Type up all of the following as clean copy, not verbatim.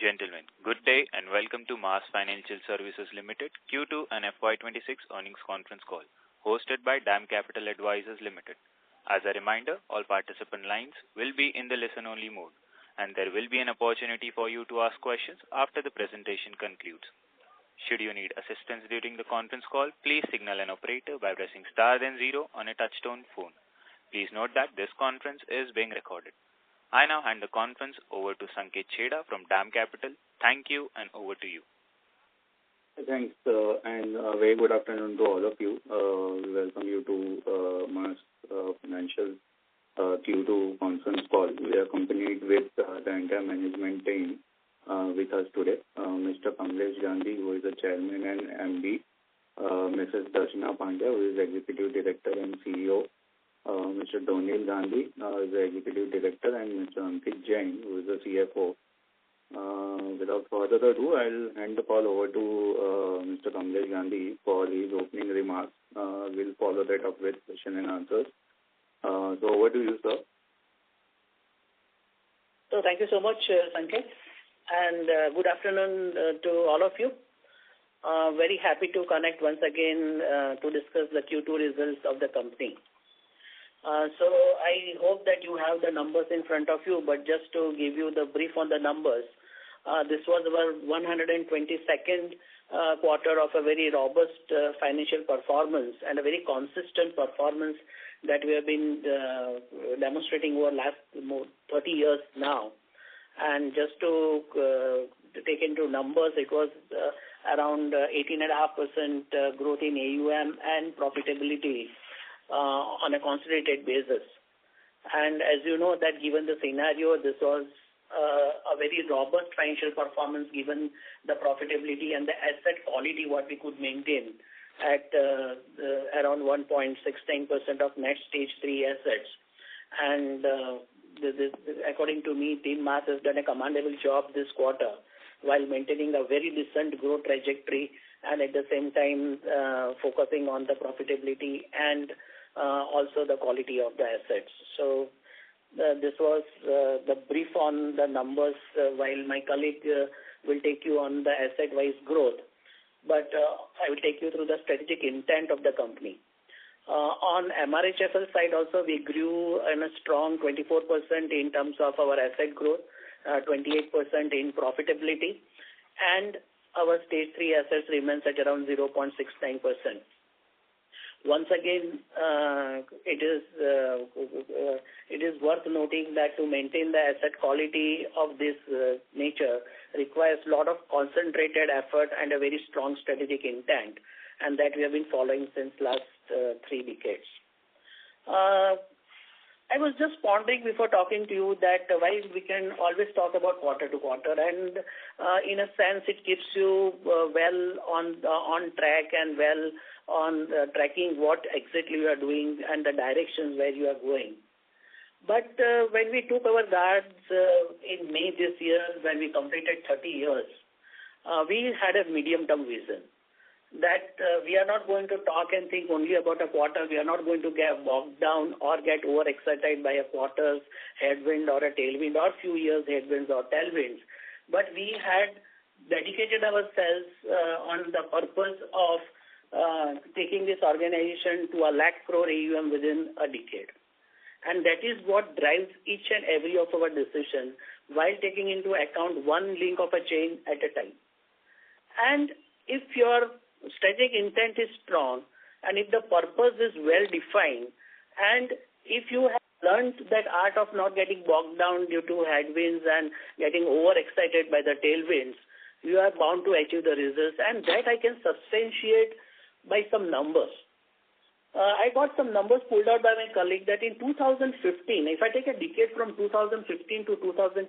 Gentlemen, good day and welcome to Mass Financial Services Limited Q2 and FY26 earnings conference call, hosted by DAM Capital Advisors Limited. As a reminder, all participant lines will be in the listen-only mode, and there will be an opportunity for you to ask questions after the presentation concludes. Should you need assistance during the conference call, please signal an operator by pressing star then 0 on a touch-tone phone. Please note that this conference is being recorded. I now hand the conference over to Sanket Chheda from DAM Capital. Thank you, and over to you. Thanks, and a very good afternoon to all of you. We welcome you to Mass Financial Q2 conference call. We are accompanied with the entire management team with us today. Mr. Kamlesh Gandhi, who is the Chairman and MD, Mrs. Darshana Pandya, who is Executive Director and CEO, Mr. Donil Gandhi, who is the Executive Director, and Mr. Ankit Jain, who is the CFO. Without further ado, I'll hand the call over to Mr. Kamlesh Gandhi for his opening remarks. We'll follow that up with question and answers. So over to you, sir. So thank you so much, Sanket, and good afternoon to all of you. Very happy to connect once again to discuss the Q2 results of the company. So I hope that you have the numbers in front of you, but just to give you the brief on the numbers, this was our 122nd quarter of a very robust financial performance and a very consistent performance that we have been demonstrating over last 30 years now. And just to take into numbers, it was around 18.5% growth in AUM and profitability on a consolidated basis. And as you know that given the scenario, this was a very robust financial performance given the profitability and the asset quality what we could maintain at around 1.69% of net stage 3 assets. And according to me, Team Mass has done a commendable job this quarter while maintaining a very decent growth trajectory and at the same time focusing on the profitability and also the quality of the assets. So this was the brief on the numbers while my colleague will take you on the asset-wise growth. But I will take you through the strategic intent of the company. On MRHFL side also, we grew in a strong 24% in terms of our asset growth, 28% in profitability, and our stage 3 assets remains at around 0.69%. Once again, it is worth noting that to maintain the asset quality of this nature requires a lot of concentrated effort and a very strong strategic intent, and that we have been following since last 3 decades. I was just pondering before talking to you that while we can always talk about quarter to quarter, and in a sense it keeps you well on track and well on tracking what exactly you are doing and the directions where you are going. But when we took our guards in May this year, when we completed 30 years, we had a medium-term vision that we are not going to talk and think only about a quarter. We are not going to get bogged down or get overexcited by a quarter's headwind or a tailwind or few years headwinds or tailwinds. But we had dedicated ourselves on the purpose of taking this organization to 1 lakh crore AUM within a decade. And that is what drives each and every of our decision while taking into account one link of a chain at a time. And if your strategic intent is strong and if the purpose is well defined and if you have learned that art of not getting bogged down due to headwinds and getting overexcited by the tailwinds, you are bound to achieve the results, and that I can substantiate by some numbers. I got some numbers pulled out by my colleague that in 2015, if I take a decade from 2015 to 2025,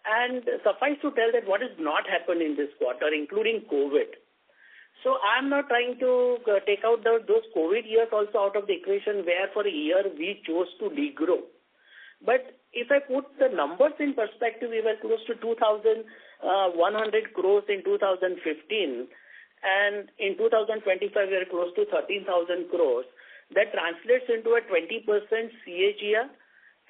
and suffice to tell that what has not happened in this quarter, including COVID. So I'm not trying to take out those COVID years also out of the equation where for a year we chose to degrow. But if I put the numbers in perspective, we were close to 2,100 crores in 2015, and in 2025 we are close to 13,000 crores. That translates into a 20% CAGR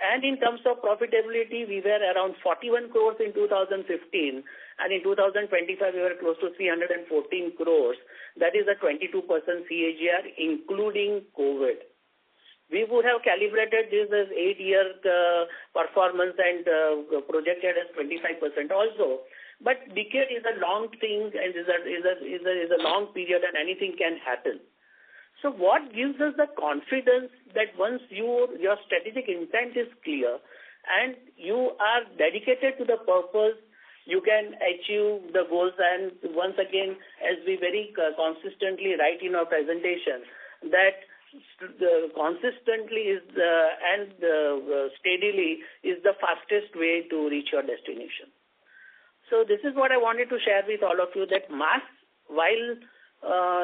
And in terms of profitability, we were around 41 crores in 2015, and in 2025 we were close to 314 crores. That is a 22% CAGR, including COVID. We would have calibrated this as 8-year performance and projected as 25% also. But decade is a long thing and is a long period, and anything can happen. So what gives us the confidence that once your strategic intent is clear and you are dedicated to the purpose, you can achieve the goals. And once again, as we very consistently write in our presentation, that consistently is steadily is the fastest way to reach your destination. So this is what I wanted to share with all of you, that MAS, while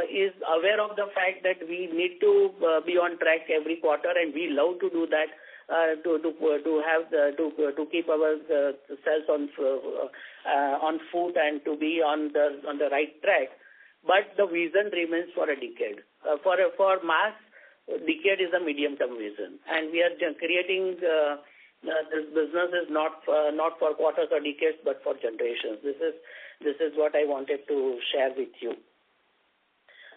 is aware of the fact that we need to be on track every quarter, and we love to do that to keep ourselves on foot and to be on the right track. But the vision remains for a decade. For MAS, decade is a medium-term vision, and we are creating this business is not for quarters or decades, but for generations. This is what I wanted to share with you.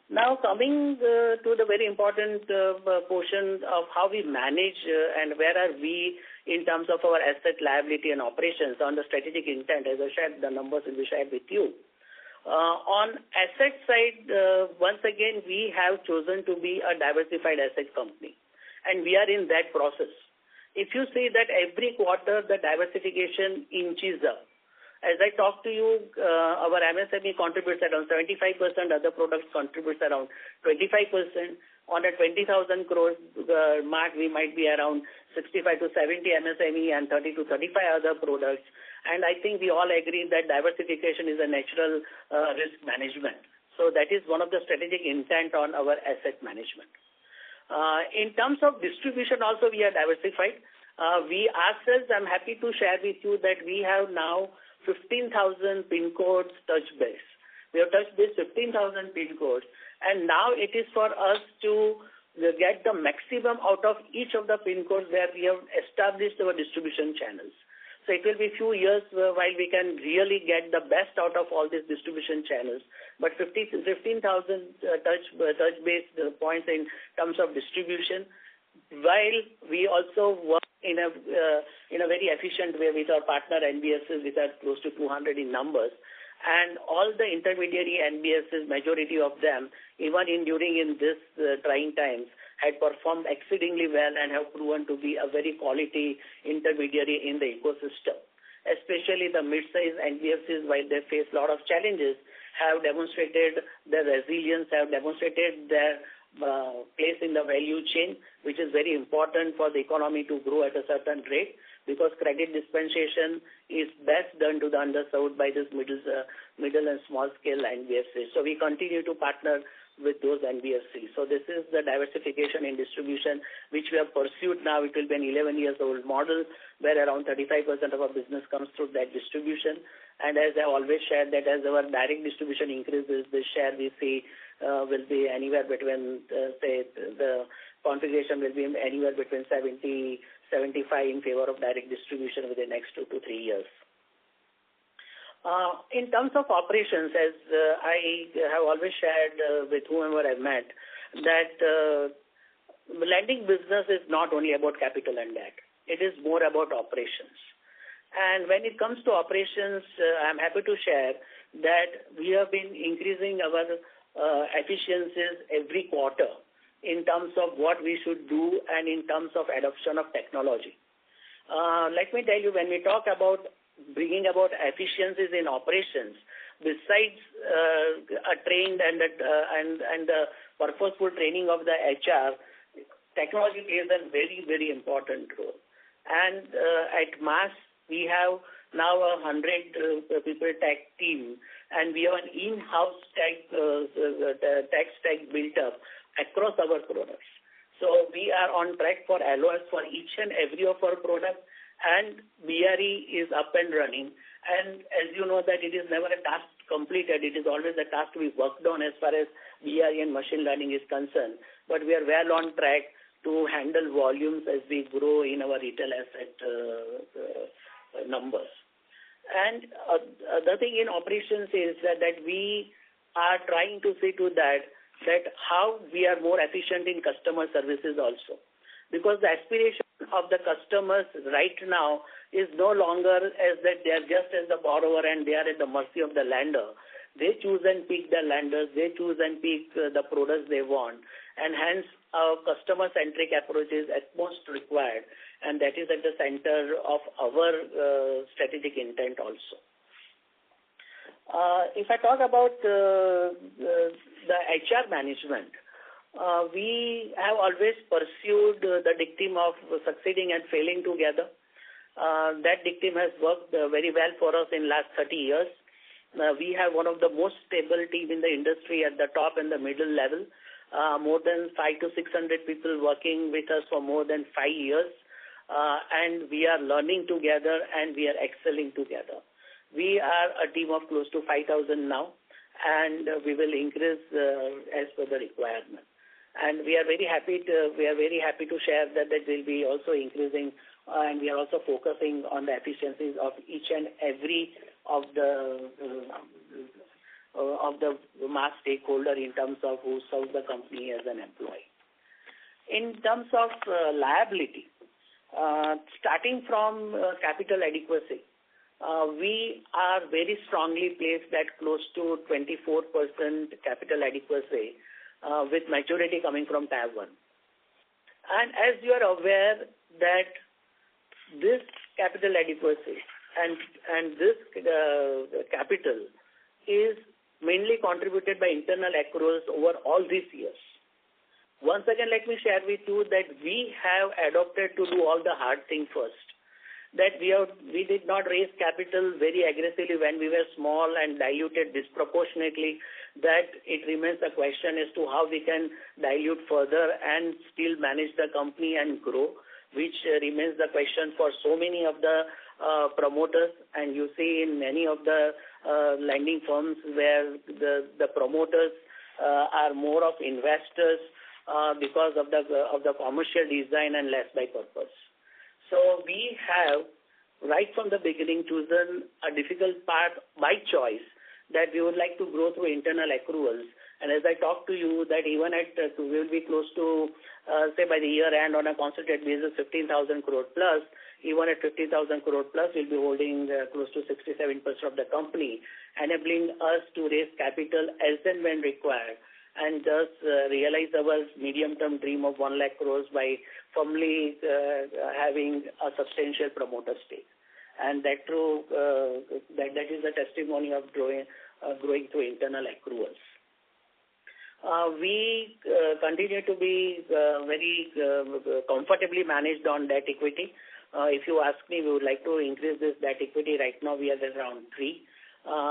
Now coming to the very important portion of how we manage and where are we in terms of our asset, liability, and operations on the strategic intent. As I shared, the numbers will be shared with you. On asset side, once again, we have chosen to be a diversified asset company, and we are in that process. If you see that every quarter the diversification inches up. As I talk to you, our MSME contributes around 75%, other products contributes around 25%. On a 20,000 crores mark, we might be around 65 to 70 MSME and 30 to 35 other products. And I think we all agree that diversification is a natural risk management. So that is one of the strategic intent on our asset management. In terms of distribution also, we are diversified. We ourselves, I'm happy to share with you that we have now 15,000 PIN codes touch base. We have touched base 15,000 PIN codes, and now it is for us to get the maximum out of each of the PIN codes where we have established our distribution channels. So it will be a few years while we can really get the best out of all these distribution channels. But 15,000 touch base points in terms of distribution, while we also work in a very efficient way with our partner NBFCs, which are close to 200 in numbers. And all the intermediary NBFCs, majority of them, even during this trying times, had performed exceedingly well and have proven to be a very quality intermediary in the ecosystem. Especially the mid-sized NBFCs, while they face a lot of challenges, have demonstrated their resilience, have demonstrated their place in the value chain, which is very important for the economy to grow at a certain rate, because credit dispensation is best done to the underserved by this middle and small scale NBFCs. So we continue to partner with those NBFCs. So this is the diversification in distribution which we have pursued now. It will be an 11-year-old model where around 35% of our business comes through that distribution. And as I always share that as our direct distribution increases, the share we see will be anywhere between, the configuration will be anywhere between 70-75 in favor of direct distribution within the next 2 to 3 years. In terms of operations, as I have always shared with whomever I've met, that lending business is not only about capital and debt. It is more about operations. And when it comes to operations, I'm happy to share that we have been increasing our efficiencies every quarter in terms of what we should do and in terms of adoption of technology. Let me tell you, when we talk about bringing about efficiencies in operations, besides a trained and the purposeful training of the HR, technology plays a very, very important role. And at MAS, we have now a 100 people tech team, and we have an in-house tech stack built up across our products. So we are on track for LOS for each and every of our products, and BRE is up and running. And as you know that it is never a task completed, it is always a task to be worked on as far as BRE and machine learning is concerned. But we are well on track to handle volumes as we grow in our retail asset numbers. And the thing in operations is that we are trying to see to that how we are more efficient in customer services also. Because the aspiration of the customers right now is no longer as that they are just as the borrower and they are at the mercy of the lender. They choose and pick the lenders, they choose and pick the products they want, and hence our customer-centric approach is at most required, and that is at the center of our strategic intent also. If I talk about the HR management, we have always pursued the dictum of succeeding and failing together. That dictum has worked very well for us in last 30 years. We have one of the most stable team in the industry at the top and the middle level. More than 500 to 600 people working with us for more than 5 years. And we are learning together and we are excelling together. We are a team of close to 5,000 now, and we will increase as per the requirement. And we are very happy to share that will be also increasing, and we are also focusing on the efficiencies of each and every of the mass stakeholder in terms of who serves the company as an employee. In terms of liability, starting from capital adequacy, we are very strongly placed at close to 24% capital adequacy, with majority coming from Tier 1. And as you are aware that this capital adequacy and this capital is mainly contributed by internal accruals over all these years. Once again, let me share with you that we have adopted to do all the hard thing first. That we did not raise capital very aggressively when we were small and diluted disproportionately. That it remains a question as to how we can dilute further and still manage the company and grow, which remains the question for so many of the promoters. And you see in many of the lending firms where the promoters are more of investors because of the commercial design and less by purpose. So we have, right from the beginning, chosen a difficult path by choice that we would like to grow through internal accruals. And as I talk to you, that even we will be close to, say by the year end on a consolidated basis, 15,000 crore plus. Even at 50,000 crore plus, we'll be holding close to 67% of the company, enabling us to raise capital as and when required, and thus realize our medium-term dream of 1 lakh crores by firmly having a substantial promoter stake. And that is a testimony of growing through internal accruals. We continue to be very comfortably managed on debt equity. If you ask me, we would like to increase this debt equity. Right now we are at around 3.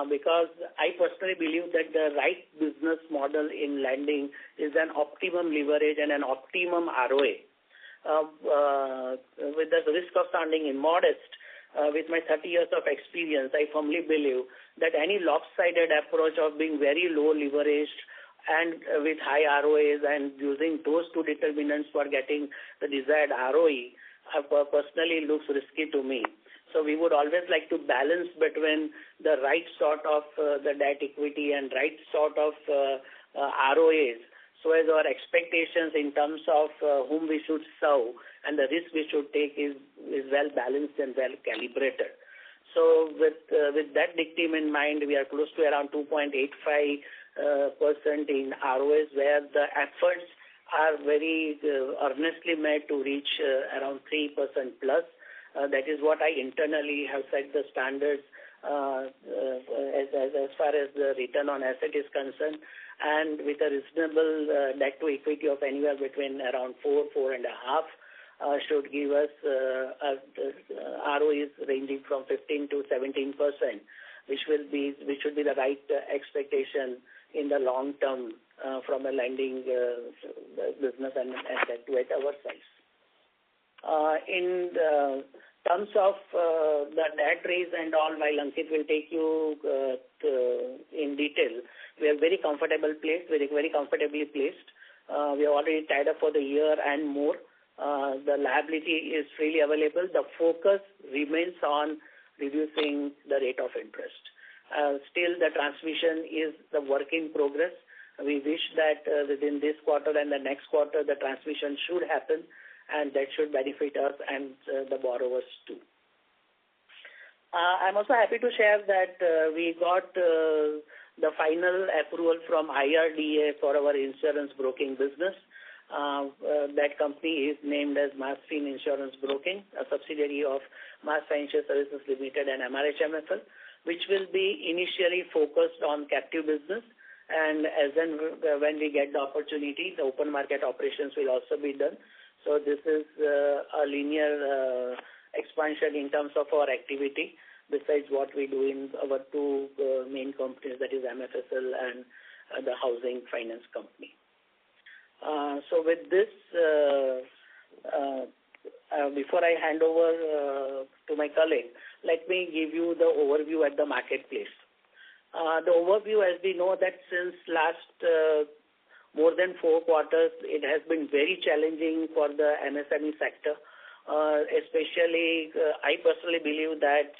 Because I personally believe that the right business model in lending is an optimum leverage and an optimum ROA. With the risk of sounding immodest, with my 30 years of experience, I firmly believe that any lopsided approach of being very low leveraged and with high ROAs and using those two determinants for getting the desired ROE personally looks risky to me. So we would always like to balance between the right sort of the debt equity and right sort of ROAs, so as our expectations in terms of whom we should serve and the risk we should take is well balanced and well calibrated. So with that dictum in mind, we are close to around 2.85% in ROAs, where the efforts are very earnestly made to reach around 3% plus. That is what I internally have set the standards as far as the return on asset is concerned, and with a reasonable debt to equity of anywhere between around 4.5 should give us ROEs ranging from 15 to 17%, which should be the right expectation in the long term from a lending business and debt to our size. In terms of the debt raise and all, while Ankit will take you in detail, we are very comfortably placed. We are already tied up for the year and more. The liability is freely available. The focus remains on reducing the rate of interest. Still, the transmission is the work in progress. We wish that within this quarter and the next quarter, the transmission should happen, and that should benefit us and the borrowers too. I'm also happy to share that we got the final approval from IRDA for our insurance broking business. That company is named as Massfin Insurance Broking, a subsidiary of Mass Financial Services Limited and MRHMFL, which will be initially focused on captive business. And as and when we get the opportunity, the open market operations will also be done. So this is a linear expansion in terms of our activity, besides what we do in our two main companies, that is MFSL and the housing finance company. So with this, before I hand over to my colleague, let me give you the overview at the marketplace. The overview, as we know, that since last more than 4 quarters, it has been very challenging for the MSME sector. Especially, I personally believe that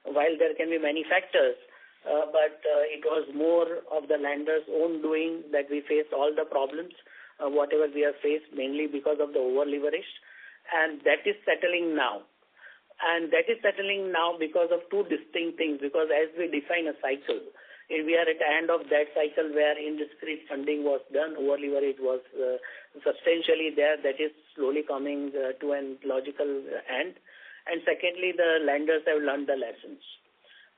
while there can be many factors, but it was more of the lenders' own doing that we faced all the problems, whatever we have faced, mainly because of the over-leveraged. And that is settling now. And that is settling now because of two distinct things, because as we define a cycle, we are at the end of that cycle where indiscreet funding was done, over-leverage was substantially there, that is slowly coming to a logical end. And secondly, the lenders have learned the lessons.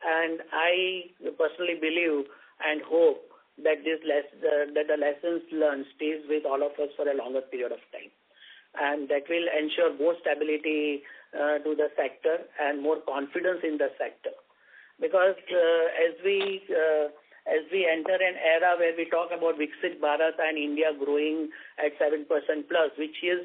And I personally believe and hope that that the lessons learned stays with all of us for a longer period of time. And that will ensure more stability to the sector and more confidence in the sector. Because as we enter an era where we talk about Viksit Bharat and India growing at 7% plus, which is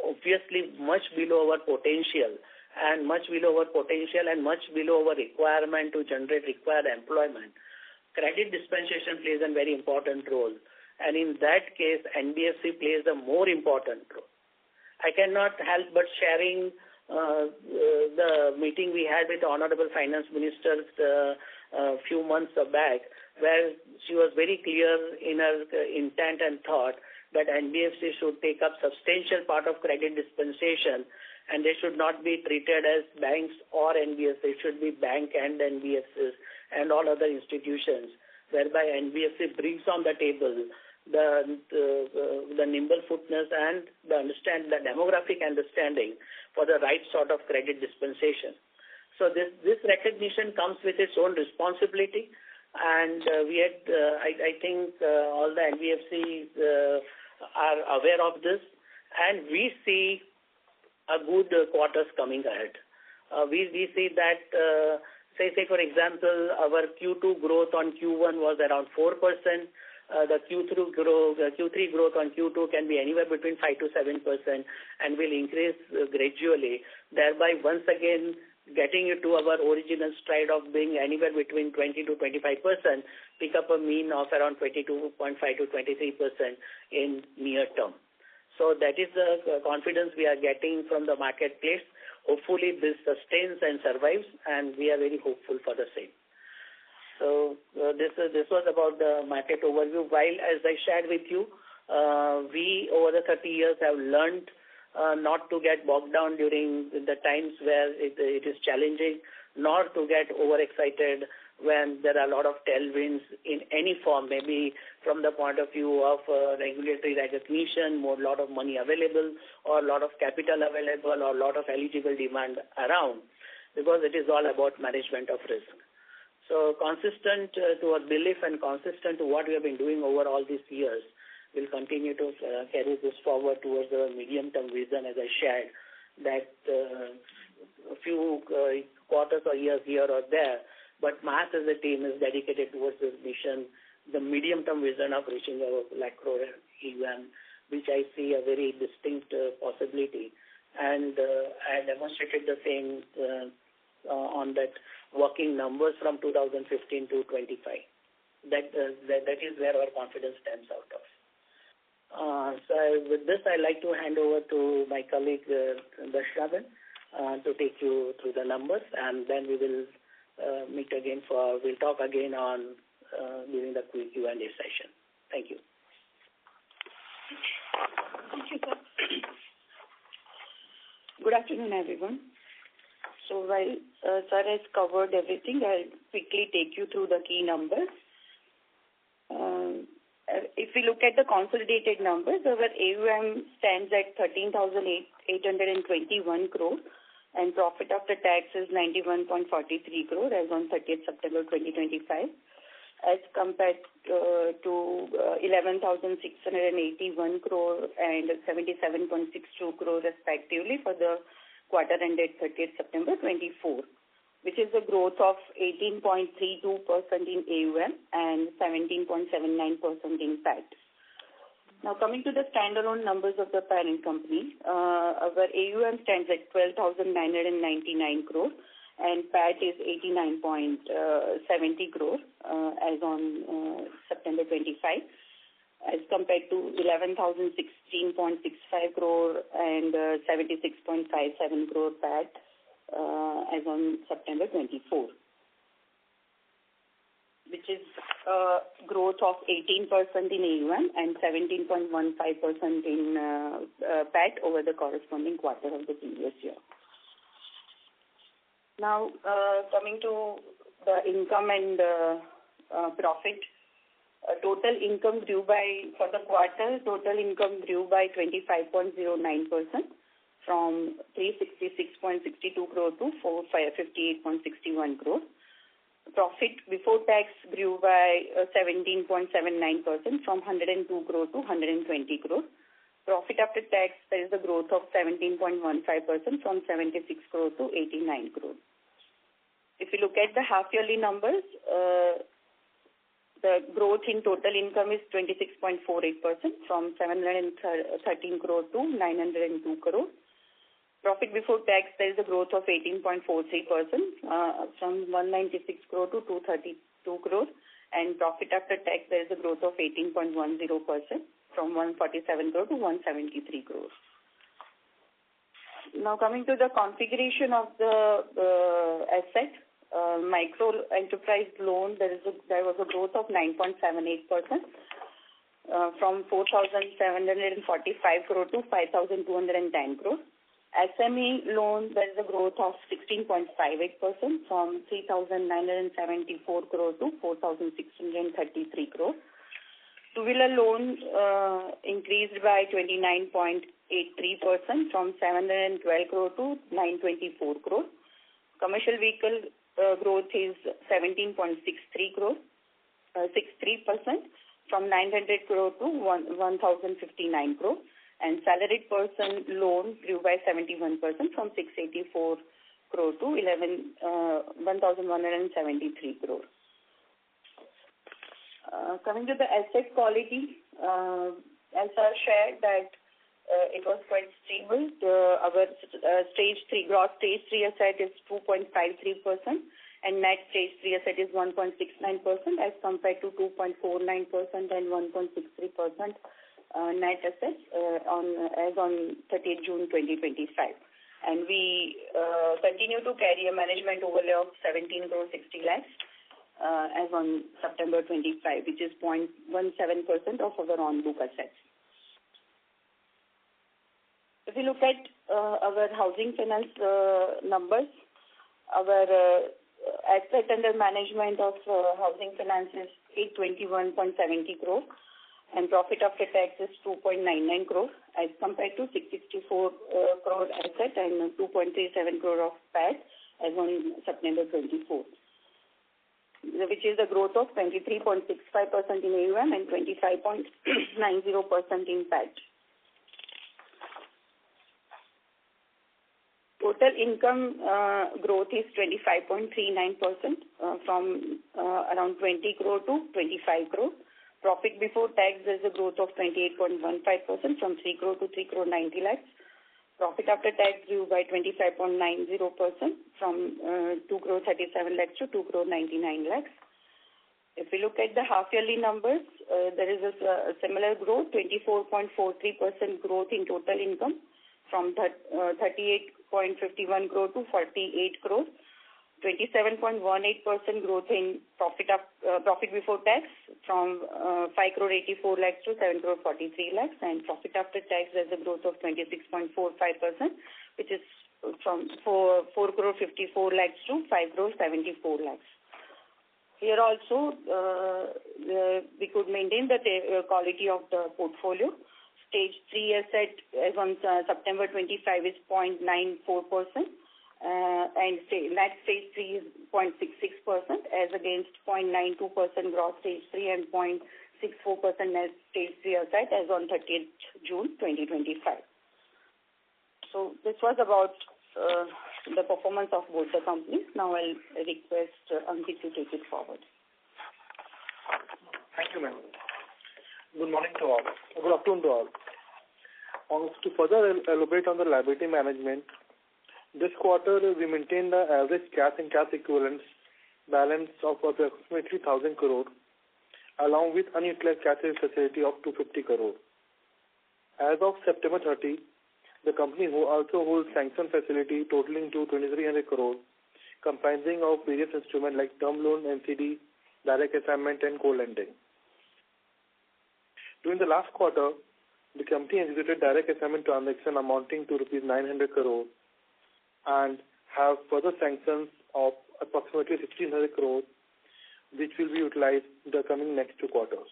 obviously much below our potential and much below our requirement to generate required employment, credit dispensation plays a very important role. And in that case, NBFC plays a more important role. I cannot help but sharing the meeting we had with the Honorable Finance Minister a few months back, where she was very clear in her intent and thought that NBFC should take up substantial part of credit dispensation, and they should not be treated as banks or NBFC. It should be bank and NBFCs and all other institutions, whereby NBFC brings on the table the nimble footness and the demographic understanding for the right sort of credit dispensation. So this recognition comes with its own responsibility, and I think all the NBFCs are aware of this, and we see a good quarters coming ahead. We see that, say for example, our Q2 growth on Q1 was around 4%. The Q3 growth on Q2 can be anywhere between 5 to 7% and will increase gradually, thereby once again getting it to our original stride of being anywhere between 20 to 25%, pick up a mean of around 22.5 to 23% in near term. So that is the confidence we are getting from the marketplace. Hopefully this sustains and survives, and we are very hopeful for the same. So this was about the market overview. While, as I shared with you, we over the 30 years have learned not to get bogged down during the times where it is challenging, nor to get overexcited when there are a lot of tailwinds in any form, maybe from the point of view of regulatory recognition, a lot of money available, or a lot of capital available, or a lot of eligible demand around, because it is all about management of risk. So consistent to our belief and consistent to what we have been doing over all these years, we'll continue to carry this forward towards the medium-term vision, as I shared, that a few quarters or years here or there, but MAS as a team is dedicated towards this mission, the medium-term vision of reaching our lakh crore EUM, which I see a very distinct possibility. And I demonstrated the same on that working numbers from 2015 to 25. That is where our confidence stems out of. With this, I'd like to hand over to my colleague, Darshavan, to take you through the numbers, and then we will we'll talk again on during the Q&A session. Thank you. Thank you, sir. Good afternoon, everyone. So while sir has covered everything, I'll quickly take you through the key numbers. If we look at the consolidated numbers, our AUM stands at 13,821 crore and profit after tax is 91.43 crore as on 30th September 2025 as compared to 11,681 crore and 77.62 crore respectively for the quarter ended 30th September 24, which is a growth of 18.32% in AUM and 17.79% in PAT. Now coming to the standalone numbers of the parent company, our AUM stands at 12,999 crore and PAT is 89.70 crore as on September 25 as compared to 11,016.65 crore and 76.57 crore PAT as on September 24, which is a growth of 18% in AUM and 17.15% in PAT over the corresponding quarter of the previous year. Now, coming to the income and profit, total income grew by, for the quarter, total income grew by 25.09%. From 366.62 crore to 458.61 crore. Profit before tax grew by 17.79% from 102 crore to 120 crore. Profit after tax, there is a growth of 17.15% from 76 crore to 89 crore. If you look at the half-yearly numbers, the growth in total income is 26.48% from 713 crore to 902 crore. Profit before tax, there is a growth of 18.43% from 196 crore to 232 crore. And profit after tax, there is a growth of 18.10% from 147 crore to 173 crore. Now coming to the configuration of the asset, micro enterprise loan, there was a growth of 9.78% from 4,745 crore to 5,210 crore. SME loan, there is a growth of 16.58% from 3,974 crore to 4,633 crore. Two-wheeler loan increased by 29.83% from 712 crore to 924 crore. Commercial vehicle growth is 17.63% from 900 crore to 1,059 crore. And salaried person loan grew by 71% from 684 crore to 1,173 crore. Coming to the asset quality, as I shared that it was quite stable. Our stage 3 gross stage 3 asset is 2.53% and net stage 3 asset is 1.69% as compared to 2.49% and 1.63%. Net assets as on 30th June 2025. And we continue to carry a management overlay of 17 crore 60 lakhs as on September 25, which is 0.17% of our on-book assets. If you look at our housing finance numbers, our asset under management of housing finance is 821.70 crore. And profit after tax is 2.99 crore as compared to 664 crore asset and 2.37 crore of PAT as on September 24, which is a growth of 23.65% in AUM and 25.90% in PAT. Total income growth is 25.39% from around 20 crore to 25 crore. Profit before tax, there is a growth of 28.15% from 3 crore to 3 crore 90 lakhs. Profit after tax grew by 25.90% from 2 crore 37 lakhs to 2 crore 99 lakhs. If we look at the half-yearly numbers, there is a similar growth, 24.43% growth in total income from 38.51 crore to 48 crore. 27.18% growth in profit before tax from 5 crore 84 lakhs to 7 crore 43 lakhs, and profit after tax has a growth of 26.45%, which is from 4 crore 54 lakhs to 5 crore 74 lakhs. Here also, we could maintain the quality of the portfolio. Stage 3 asset as on September 25 is 0.94%. And net stage 3 is 0.66% as against 0.92% gross stage 3 and 0.64% net stage 3 asset as on 30th June 2025. So this was about the performance of both the companies. Now I'll request Ankit to take it forward. Thank you, ma'am. Good morning to all. Good afternoon to all. To further elaborate on the liability management, this quarter we maintained the average cash and cash equivalents balance of approximately 1,000 crore, along with unutilized cash facility of 250 crore. As of September 30, the company also holds sanctioned facility totaling to 2,300 crore, comprising of various instruments like term loan, NCD, direct assignment, and co-lending. During the last quarter, the company executed direct assignment transaction amounting to rupees 900 crore and have further sanctions of approximately 1,600 crore, which will be utilized in the coming next 2 quarters.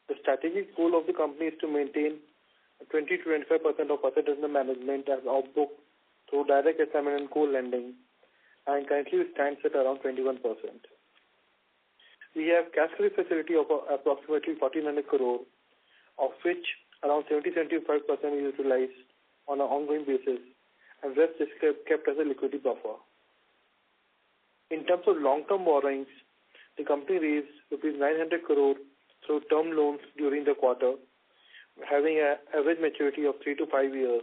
The strategic goal of the company is to maintain 20-25% of asset under management as off-book through direct assignment and co-lending, and currently stands at around 21%. We have cash credit facility of approximately 1,400 crore, of which around 70-75% is utilized on an ongoing basis, and rest is kept as a liquidity buffer. In terms of long-term borrowings, the company raised rupees 900 crore through term loans during the quarter, having an average maturity of 3 to 5 years.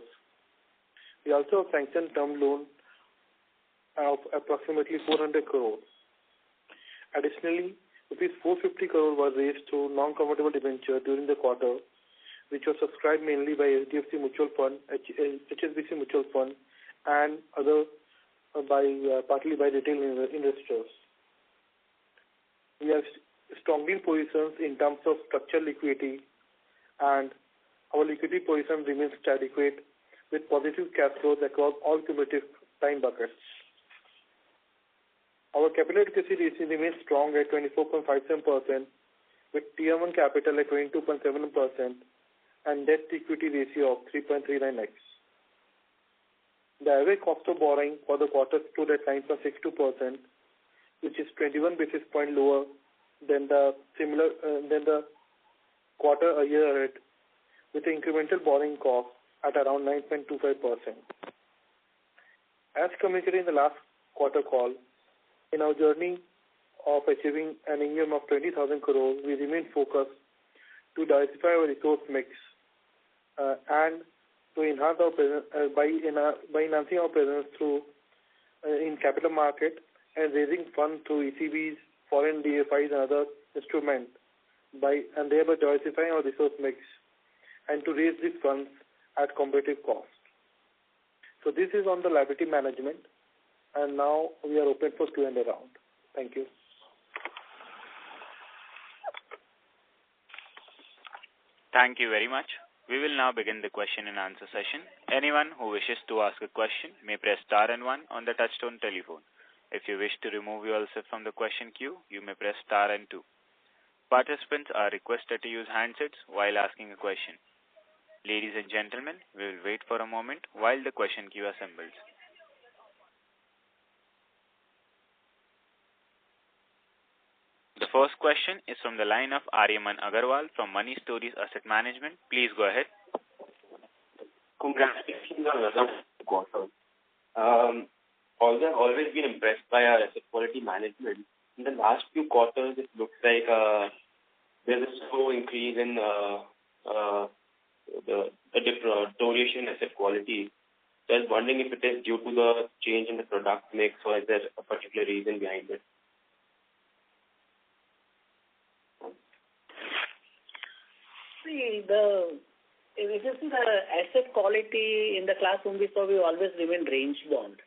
We also sanctioned term loan of approximately 400 crore. Additionally, rupees 450 crore was raised through non-convertible debenture during the quarter, which was subscribed mainly by HDFC Mutual Fund, HSBC Mutual Fund, and other partly by retail investors. We are strongly positioned in terms of structural liquidity, and our liquidity position remains adequate with positive cash flows across all cumulative time buckets. Our capital adequacy ratio remains strong at 24.57%, with Tier 1 capital at 22.7% and debt to equity ratio of 3.39x. The average cost of borrowing for the quarter stood at 9.62%, which is 21 basis points lower than the quarter a year ahead, with the incremental borrowing cost at around 9.25%. As communicated in the last quarter call, in our journey of achieving an AUM of 20,000 crore, we remain focused to diversify our resource mix and to enhance our presence by enhancing our presence through in capital market and raising funds through ECBs, foreign DFIs, and other instruments, and thereby diversifying our resource mix and to raise these funds at competitive cost. So this is on the liability management, and now we are open for Q&A round. Thank you. Thank you very much. We will now begin the question and answer session. Anyone who wishes to ask a question may press star and 1 on the touchtone telephone. If you wish to remove yourself from the question queue, you may press star and 2. Participants are requested to use handsets while asking a question. Ladies and gentlemen, we will wait for a moment while the question queue assembles. The first question is from the line of Aryaman Agarwal from Money Stories Asset Management. Please go ahead. Congratulations on another quarter. Although I've always been impressed by our asset quality management, in the last few quarters it looks like there's a slow increase in the deterioration asset quality. So I was wondering if it is due to the change in the product mix, or is there a particular reason behind it? if you see the asset quality in the class whom we saw, we always remain range bound.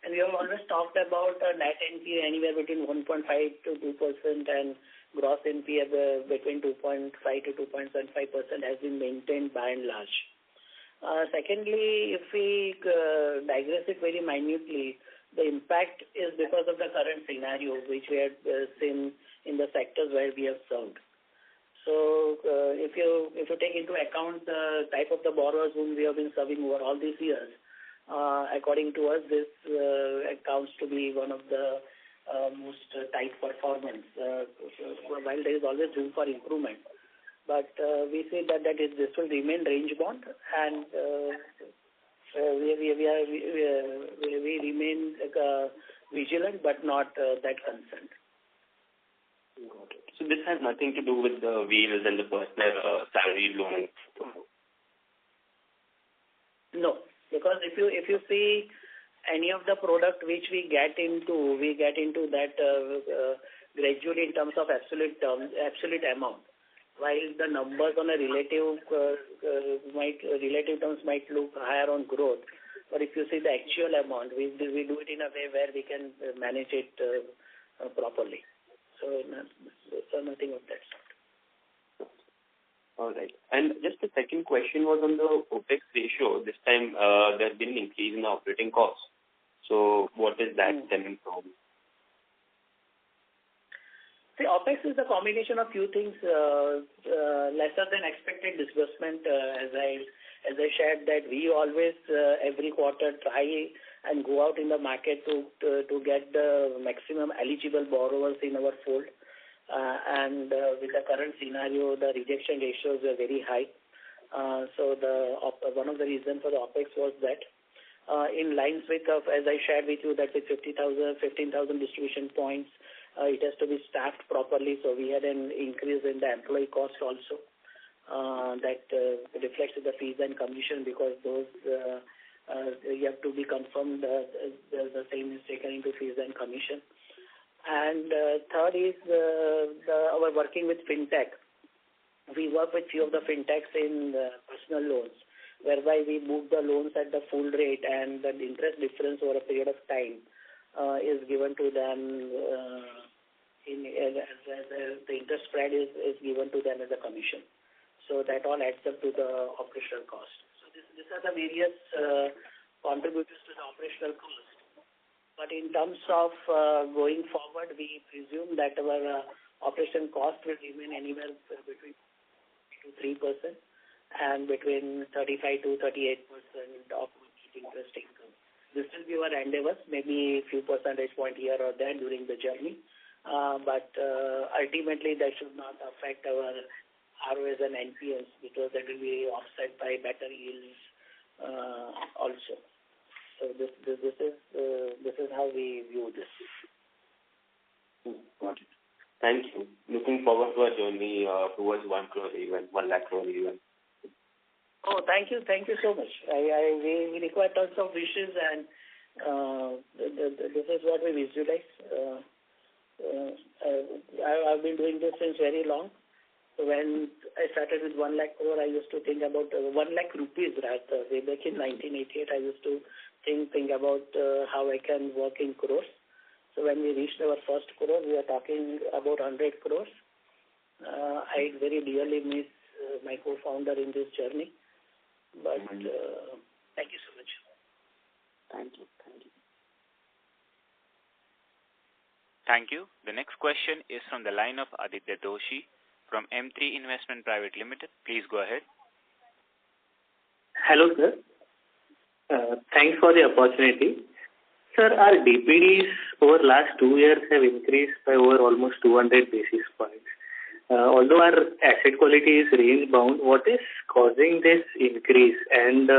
And we have always talked about net NPA anywhere between 1.5 to 2% and gross NPA between 2.5 to 2.75% has been maintained by and large. Secondly, if we digress it very minutely, the impact is because of the current scenario which we had seen in the sectors where we have served. So if you take into account the type of the borrowers whom we have been serving over all these years, according to us, this accounts to be one of the most tight performance. While there is always room for improvement, but we say that this will remain range bound, and we remain vigilant, but not that concerned. Got it. So this has nothing to do with the wheels and the personal salary loan. No, because if you see any of the product which we get into that gradually in terms of absolute amount. While the numbers on a relative terms might look higher on growth, but if you see the actual amount, we do it in a way where we can manage it properly. So nothing of that sort. All right. And just the second question was on the OPEX ratio. This time there has been an increase in the operating costs. So what is that stemming from? See, OPEX is a combination of few things. Lesser than expected disbursement, as I shared, that we always every quarter try and go out in the market to get the maximum eligible borrowers in our fold. And with the current scenario, the rejection ratios were very high. So one of the reasons for the OPEX was that. In lines with, as I shared with you, that with 15,000 distribution points, it has to be staffed properly. So we had an increase in the employee cost also. That reflects in the fees and commission, because those you have to be confirmed the same is taken into fees and commission. And third is our working with fintech. We work with few of the fintechs in personal loans, whereby we book the loans at the full rate, and the interest difference over a period of time is given to them. The interest spread is given to them as a commission. So that all adds up to the operational cost. So these are the various contributors to the operational cost. But in terms of going forward, we presume that our operation cost will remain anywhere between 3% and between 35 to 38% of interest income. This will be our endeavors, maybe a few percentage point here or there during the journey. But ultimately, that should not affect our ROAs and NPS, because that will be offset by better yields also. So this is how we view this. Got it. Thank you. Looking forward to a journey towards 1 crore even, 1 lakh crore even. Oh, thank you so much. We require tons of wishes, and this is what we visualize. I've been doing this since very long. So when I started with 1 lakh crore, I used to think about 1 lakh rupees rather. Way back in 1988, I used to think about how I can work in crores. So when we reached our first crore, we are talking about 100 crores. I very dearly miss my co-founder in this journey. But thank you so much. Thank you. Thank you. The next question is from the line of Aditya Doshi from M3 Investment Private Limited. Please go ahead. Hello, sir. Thanks for the opportunity. Sir, our DPDs over last 2 years have increased by over almost 200 basis points. Although our asset quality is range bound, what is causing this increase? And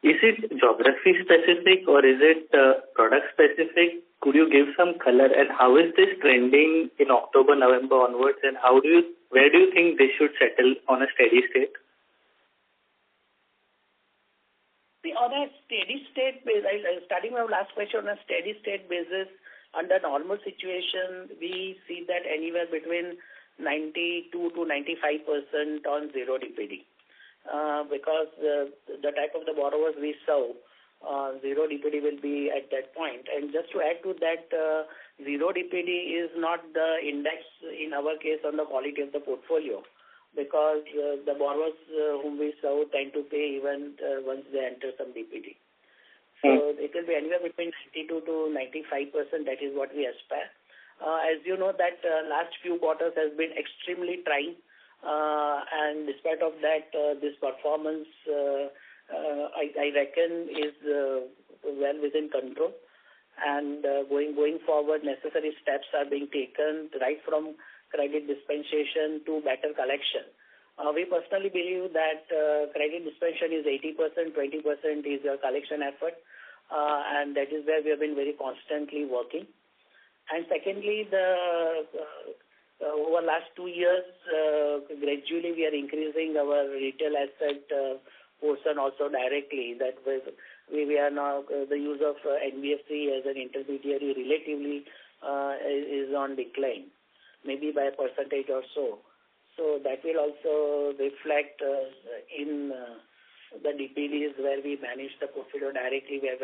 is it geography specific or is it product specific? Could you give some color, and how is this trending in October, November onwards, and where do you think this should settle on a steady state? See, on a steady state basis, starting from last question, on a steady state basis, under normal situation, we see that anywhere between 92 to 95% on zero DPD. Because the type of the borrowers we serve, zero DPD will be at that point. And just to add to that, zero DPD is not the index in our case on the quality of the portfolio, because the borrowers whom we serve tend to pay even once they enter some DPD. So it will be anywhere between 92 to 95%. That is what we aspire. As you know that last few quarters has been extremely trying, and despite of that, this performance I reckon is well within control. And going forward, necessary steps are being taken right from credit dispensation to better collection. We personally believe that credit dispensation is 80%, 20% is a collection effort, and that is where we have been very constantly working. And secondly, over last 2 years, gradually we are increasing our retail asset portion also directly. That we are now, the use of NBFC as an intermediary relatively is on decline, maybe by a percentage or so. So that will also reflect in the DPDs where we manage the portfolio directly, where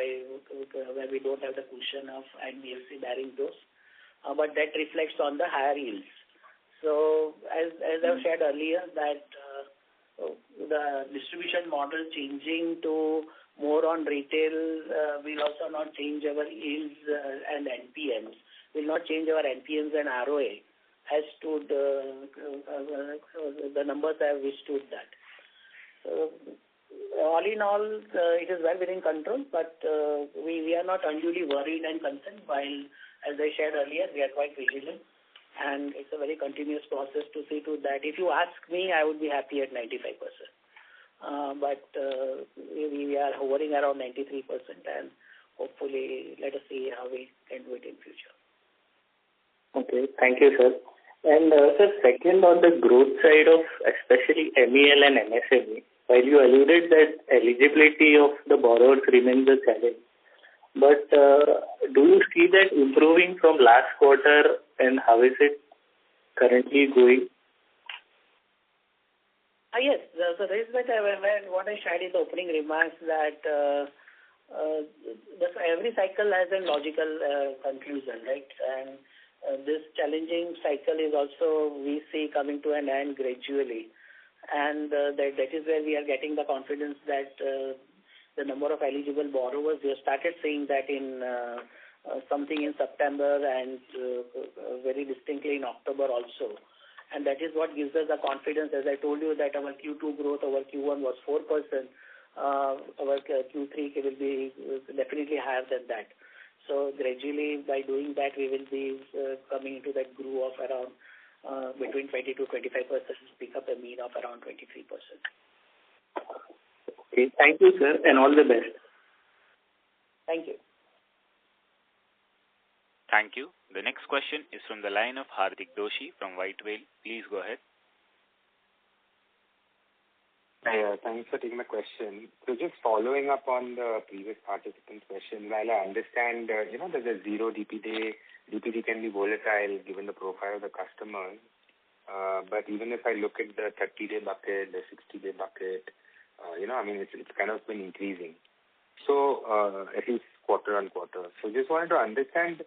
we don't have the cushion of NBFC bearing those. But that reflects on the higher yields. So as I've shared earlier, that the distribution model changing to more on retail will also not change our yields and NPMs. Will not change our NPMs and ROA. Has stood, the numbers have withstood that. So, all in all, it is well within control, but we are not unduly worried and concerned, while, as I shared earlier, we are quite vigilant, and it's a very continuous process to see to that. If you ask me, I would be happy at 95%. But we are hovering around 93%, and hopefully let us see how we can do it in future. Okay, thank you, sir. And sir, second, on the growth side of especially MEL and MSME, while you alluded that eligibility of the borrowers remains a challenge, but do you see that improving from last quarter, and how is it currently going? Yes, so there is what I shared in the opening remarks, that every cycle has a logical conclusion, right? And this challenging cycle is also, we see, coming to an end gradually. And that is where we are getting the confidence that the number of eligible borrowers, we have started seeing that in something in September and very distinctly in October also. And that is what gives us the confidence. As I told you that our Q2 growth over Q1 was 4%, our Q3 will be definitely higher than that. So gradually, by doing that, we will be coming into that groove of around between 20 to 25%, pick up a mean of around 23%. Okay, thank you, sir, and all the best. Thank you. Thank you. The next question is from the line of Hardik Doshi from White Whale. Please go ahead. Hi, thanks for taking my question. So just following up on the previous participant's question, while I understand, that the zero DPD can be volatile given the profile of the customers, but even if I look at the 30-day bucket, the 60-day bucket, it's kind of been increasing. So at least quarter on quarter. So just wanted to understand,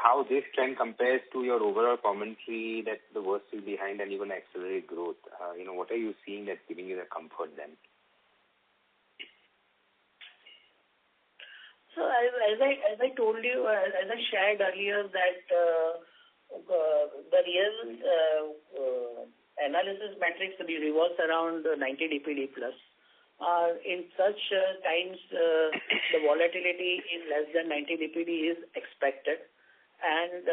how this trend compares to your overall commentary that the worst is behind and even accelerate growth. What are you seeing that's giving you the comfort then? So as I told you, as I shared earlier, that the real analysis metrics revolves around 90 DPD plus. In such times, the volatility in less than 90 DPD is expected, and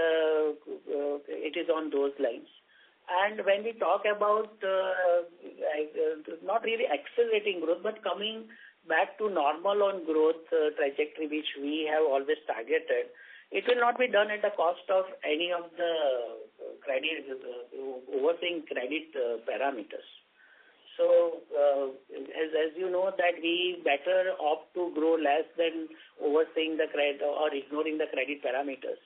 it is on those lines. And when we talk about not really accelerating growth, but coming back to normal on growth trajectory, which we have always targeted, it will not be done at the cost of any of the credit, overseeing credit parameters. So, as you know, that we better opt to grow less than overseeing the credit or ignoring the credit parameters.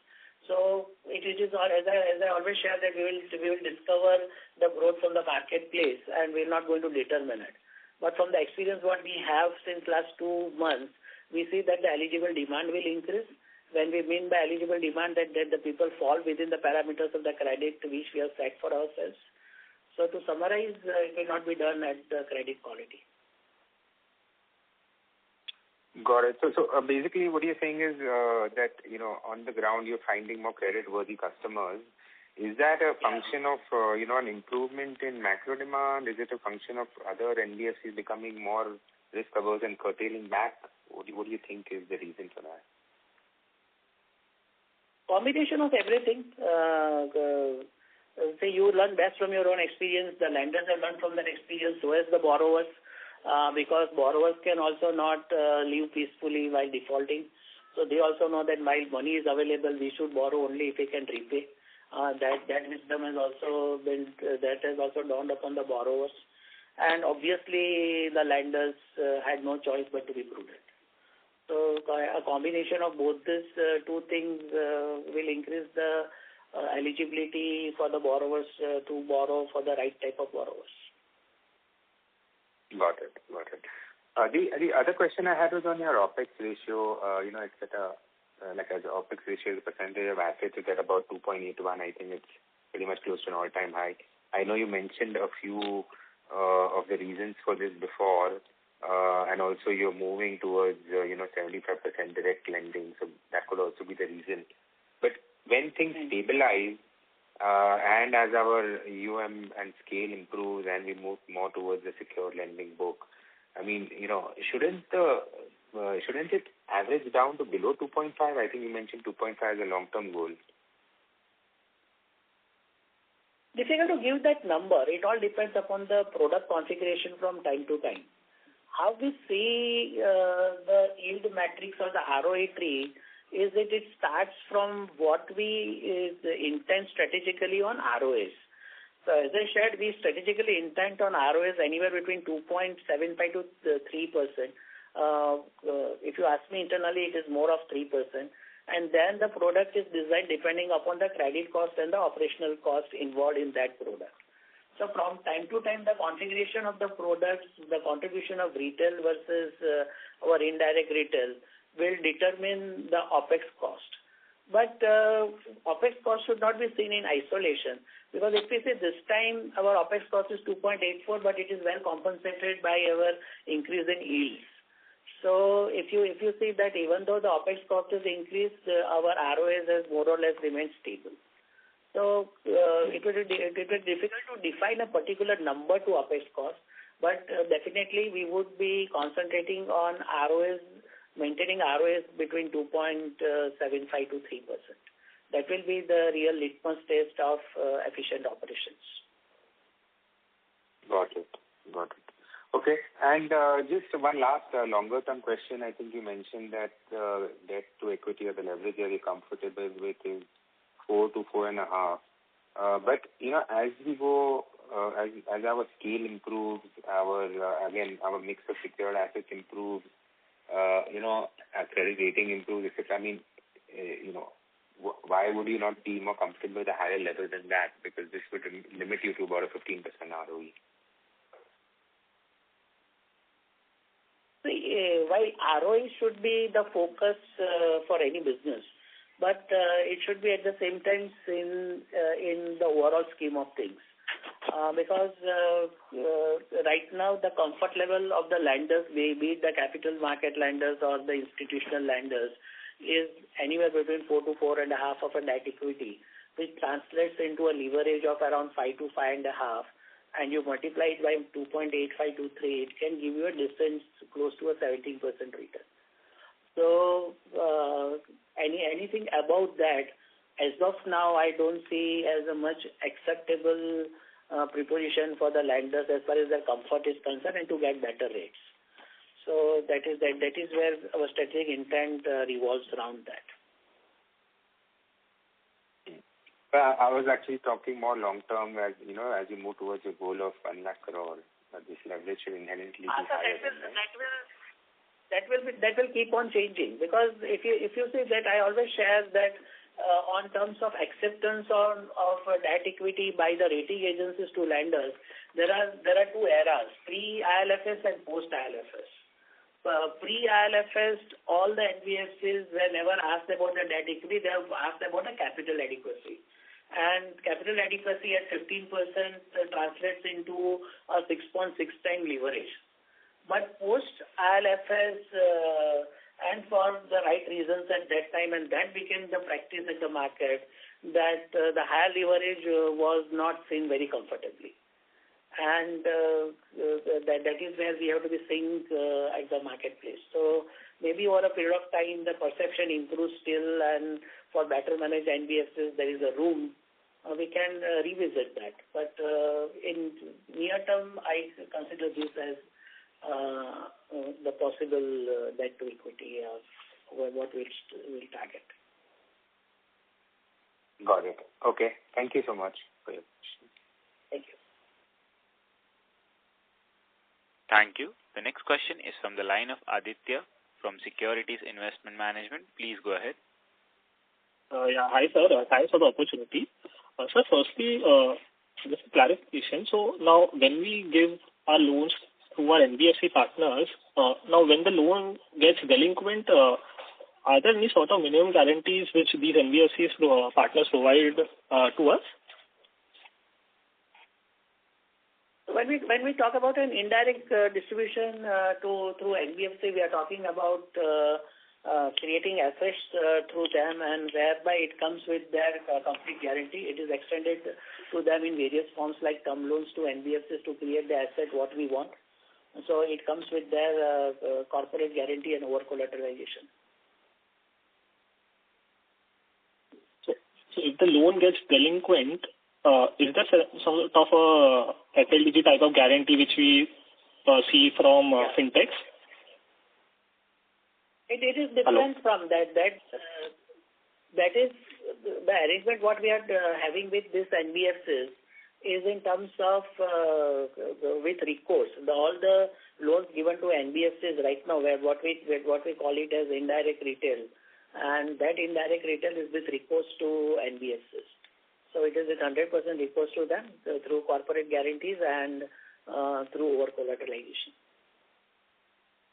So it is as I always share that we will discover the growth from the marketplace and we're not going to determine it. But from the experience what we have since last 2 months, we see that the eligible demand will increase. When we mean by eligible demand, that the people fall within the parameters of the credit which we have set for ourselves. So to summarize, it will not be done at the credit quality. Got it. So basically what you're saying is that, on the ground you're finding more credit-worthy customers. Is that a function of, an improvement in macro demand? Is it a function of other NBFCs becoming more risk-averse and curtailing back? What do you think is the reason for that? Combination of everything. Say you learn best from your own experience. The lenders have learned from that experience, so as the borrowers. Because borrowers can also not live peacefully while defaulting. So they also know that while money is available, we should borrow only if we can repay. That wisdom has also dawned upon the borrowers. And obviously the lenders had no choice but to be prudent. So a combination of both these two things will increase the eligibility for the borrowers to borrow for the right type of borrowers. Got it. The other question I had was on your OPEX ratio. It's at as OPEX ratio as a percentage of assets, it's at about 2.81. I think it's pretty much close to an all-time high. I know you mentioned a few of the reasons for this before, and also you're moving towards 75% direct lending, so that could also be the reason. But when things stabilize, and as our UM and scale improves and we move more towards the secured lending book, I mean, shouldn't it average down to below 2.5? I think you mentioned 2.5 as a long-term goal. Difficult to give that number. It all depends upon the product configuration from time to time. How we see the yield matrix or the ROA tree is that it starts from what we intend strategically on ROAs. So as I shared, we strategically intend on ROAs anywhere between 2.75 to 3%. If you ask me internally, it is more of 3%. And then the product is designed depending upon the credit cost and the operational cost involved in that product. So from time to time, the configuration of the products, the contribution of retail versus our indirect retail will determine the OPEX cost. But OPEX cost should not be seen in isolation, because if we say this time our OPEX cost is 2.84, but it is well compensated by our increase in yields. So if you see that even though the OPEX cost is increased, our ROAs has more or less remained stable. So it will be difficult to define a particular number to OPEX cost, but definitely we would be concentrating on ROAs, maintaining ROAs between 2.75 to 3%. That will be the real litmus test of efficient operations. Got it. Okay. And just one last longer-term question. I think you mentioned that debt to equity or the leverage you're comfortable with is 4 to 4.5. But as we go, as our scale improves, our mix of secured assets improves, our credit rating improves, etc. I mean, why would you not be more comfortable with a higher level than that? Because this would limit you to about a 15% ROE. While ROE should be the focus for any business, but it should be at the same time in the overall scheme of things. Because right now the comfort level of the lenders, be it the capital market lenders or the institutional lenders, is anywhere between 4 to 4.5 of a net equity, which translates into a leverage of around 5 to 5.5. And you multiply it by 2.85 to 3, it can give you a distance close to a 17% return. So anything above that, as of now, I don't see as a much acceptable proposition for the lenders as far as their comfort is concerned and to get better rates. So that is where our strategic intent revolves around that. I was actually talking more long term, as as you move towards your goal of 1 lakh crore, this leverage should inherently be higher. That will keep on changing, because if you see that I always share that on terms of acceptance of debt equity by the rating agencies to lenders, there are two eras, pre-ILFS and post-ILFS. Pre-ILFS, all the NBFCs were never asked about the debt equity, they were asked about the capital adequacy. And capital adequacy at 15% translates into a 6.6 time leverage. But post-ILFS, and for the right reasons at that time, and that became the practice in the market, that the higher leverage was not seen very comfortably. And that is where we have to be seeing at the marketplace. So maybe over a period of time, the perception improves still, and for better managed NBFCs, there is a room. We can revisit that. But in near term, I consider this as the possible debt to equity of what we'll target. Got it. Okay. Thank you so much for your question. Thank you. Thank you. The next question is from the line of Aditya from Securities Investment Management. Please go ahead. Hi, sir. Thanks for the opportunity. Sir, firstly, just a clarification. So now when we give our loans to our NBFC partners, now when the loan gets delinquent, are there any sort of minimum guarantees which these NBFCs partners provide to us? When we talk about an indirect distribution through NBFC, we are talking about creating assets through them, and whereby it comes with their complete guarantee. It is extended to them in various forms like term loans to NBFCs to create the asset what we want. So it comes with their corporate guarantee and over collateralization. So if the loan gets delinquent, is there some sort of a FLDG type of guarantee which we see from fintechs? It is different from that. That is the arrangement what we are having with this NBFCs is in terms of with recourse. All the loans given to NBFCs right now, where what we call it as indirect retail, and that indirect retail is with recourse to NBFCs. So it is with 100% recourse to them through corporate guarantees and through over collateralization.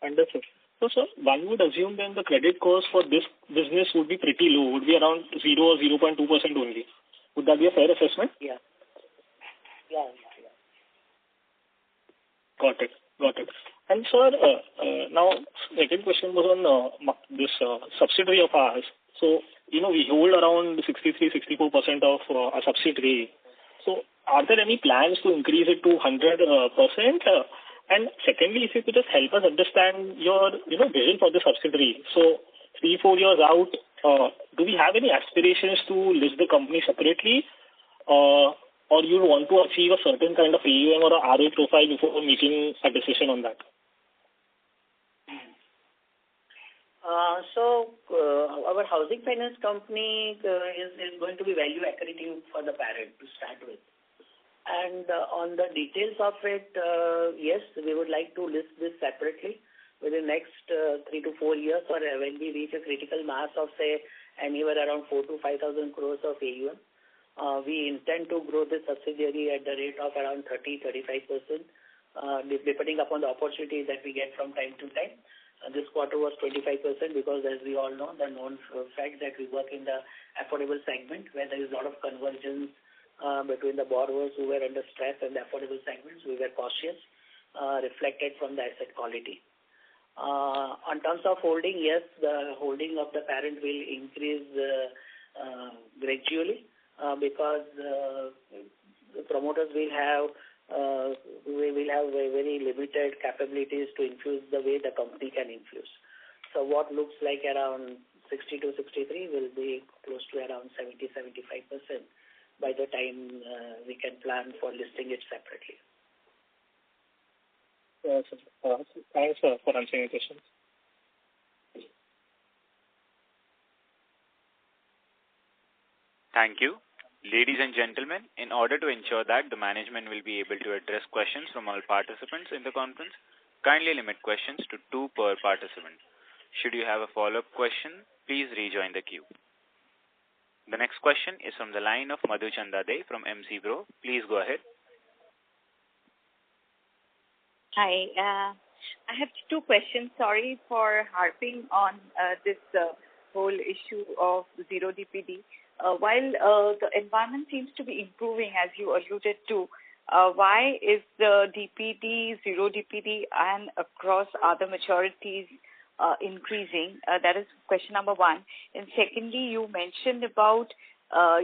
Understood. So, sir, one would assume then the credit cost for this business would be pretty low, would be around 0 or 0.2% only. Would that be a fair assessment? Yeah. Got it. And, sir, now, second question was on this subsidiary of ours. So, we hold around 63-64% of our subsidiary. So, are there any plans to increase it to 100%? And secondly, if you could just help us understand your, vision for the subsidiary. So 3-4 years out, do we have any aspirations to list the company separately, or you want to achieve a certain kind of AUM or a ROE profile before making a decision on that? Our housing finance company is going to be value accretive for the parent to start with. And on the details of it, yes, we would like to list this separately within next 3 to 4 years, or when we reach a critical mass of, say, anywhere around 4,000 to 5,000 crores of AUM. We intend to grow this subsidiary at the rate of around 30-35%, depending upon the opportunity that we get from time to time. This quarter was 25% because, as we all know, the known fact that we work in the affordable segment where there is a lot of convergence between the borrowers who were under stress and the affordable segments. We were cautious, reflected from the asset quality. On terms of holding, yes, the holding of the parent will increase gradually because the promoters will have very limited capabilities to infuse the way the company can infuse. So what looks like around 60 to 63 will be close to around 70-75% by the time we can plan for listing it separately. Thanks for answering the questions. Thank you. Ladies and gentlemen, in order to ensure that the management will be able to address questions from all participants in the conference, kindly limit questions to 2 per participant. Should you have a follow-up question, please rejoin the queue. The next question is from the line of Madhu Chandade from MC Bro. Please go ahead. Hi. I have two questions. Sorry for harping on this whole issue of zero DPD. While the environment seems to be improving, as you alluded to, why is the DPD, zero DPD, and across other maturities increasing? That is question number one. And secondly, you mentioned about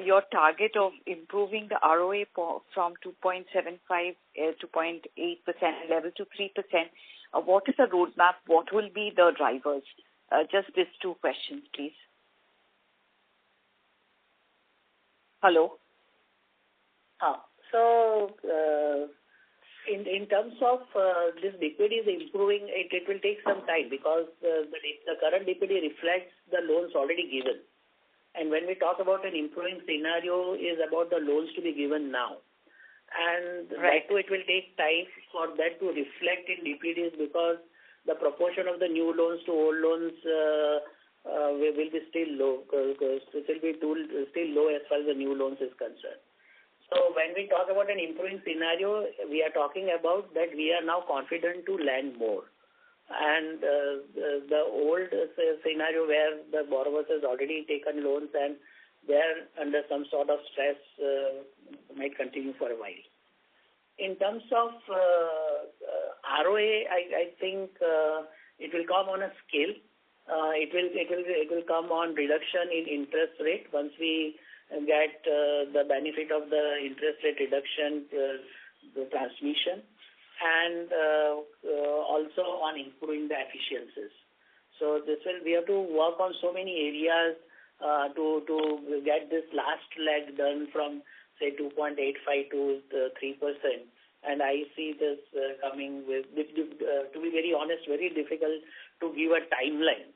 your target of improving the ROA from 2.75 to 0.8% level to 3%. What is the roadmap? What will be the drivers? Just these two questions, please. Hello? So, in terms of this DPD is improving, it will take some time because the current DPD reflects the loans already given. And when we talk about an improving scenario, is about the loans to be given now. And right. That too, it will take time for that to reflect in DPDs because the proportion of the new loans to old loans will be still low. It will be still low as far as the new loans is concerned. So when we talk about an improving scenario, we are talking about that we are now confident to lend more. And the old scenario where the borrowers has already taken loans and they are under some sort of stress might continue for a while. In terms of ROA, I think it will come on a scale. It will come on reduction in interest rate once we get the benefit of the interest rate reduction, the transmission, and also on improving the efficiencies. So we have to work on so many areas to get this last leg done from say 2.85 to 3%. And I see this coming with, to be very honest, very difficult to give a timeline.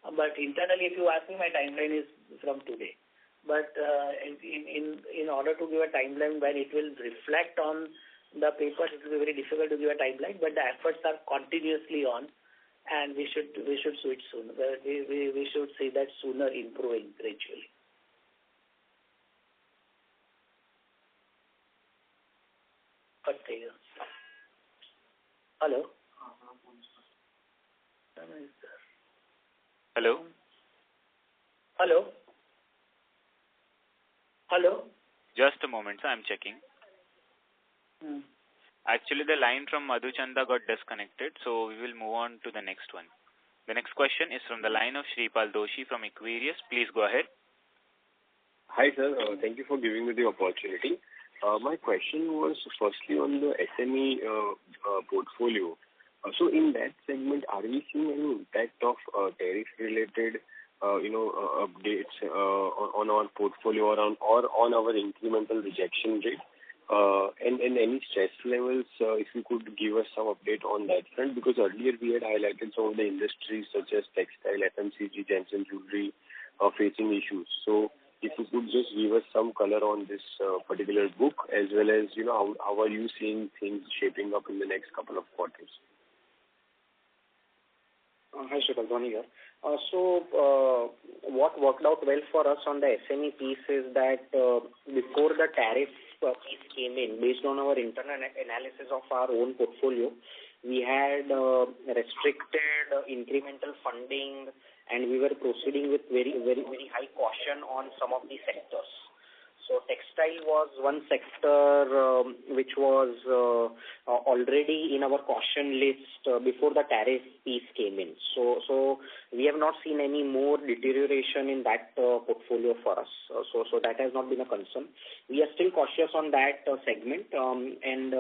But internally, if you ask me, my timeline is from today. But in order to give a timeline when it will reflect on the paper, it will be very difficult to give a timeline. But the efforts are continuously on, and we should switch soon. We should see that sooner improving gradually. Hello. Hello. Hello. Hello. Just a moment, sir. I'm checking. Actually, the line from Madhu Chanda got disconnected, so we will move on to the next one. The next question is from the line of Shripal Doshi from Equirius. Please go ahead. Hi, sir. Thank you for giving me the opportunity. My question was firstly on the SME portfolio. So in that segment, are we seeing any impact of tariff-related, updates on our portfolio or on our incremental rejection rate? And any stress levels, if you could give us some update on that front, because earlier we had highlighted some of the industries such as textile, FMCG, gems and jewelry facing issues. So if you could just give us some color on this particular book, as well as, how are you seeing things shaping up in the next couple of quarters? Hi, Shripal, Dhoni here. So what worked out well for us on the SME piece is that before the tariff piece came in, based on our internal analysis of our own portfolio, we had restricted incremental funding, and we were proceeding with very, very, very high caution on some of the sectors. So textile was one sector which was already in our caution list before the tariff piece came in. So we have not seen any more deterioration in that portfolio for us. So that has not been a concern. We are still cautious on that segment and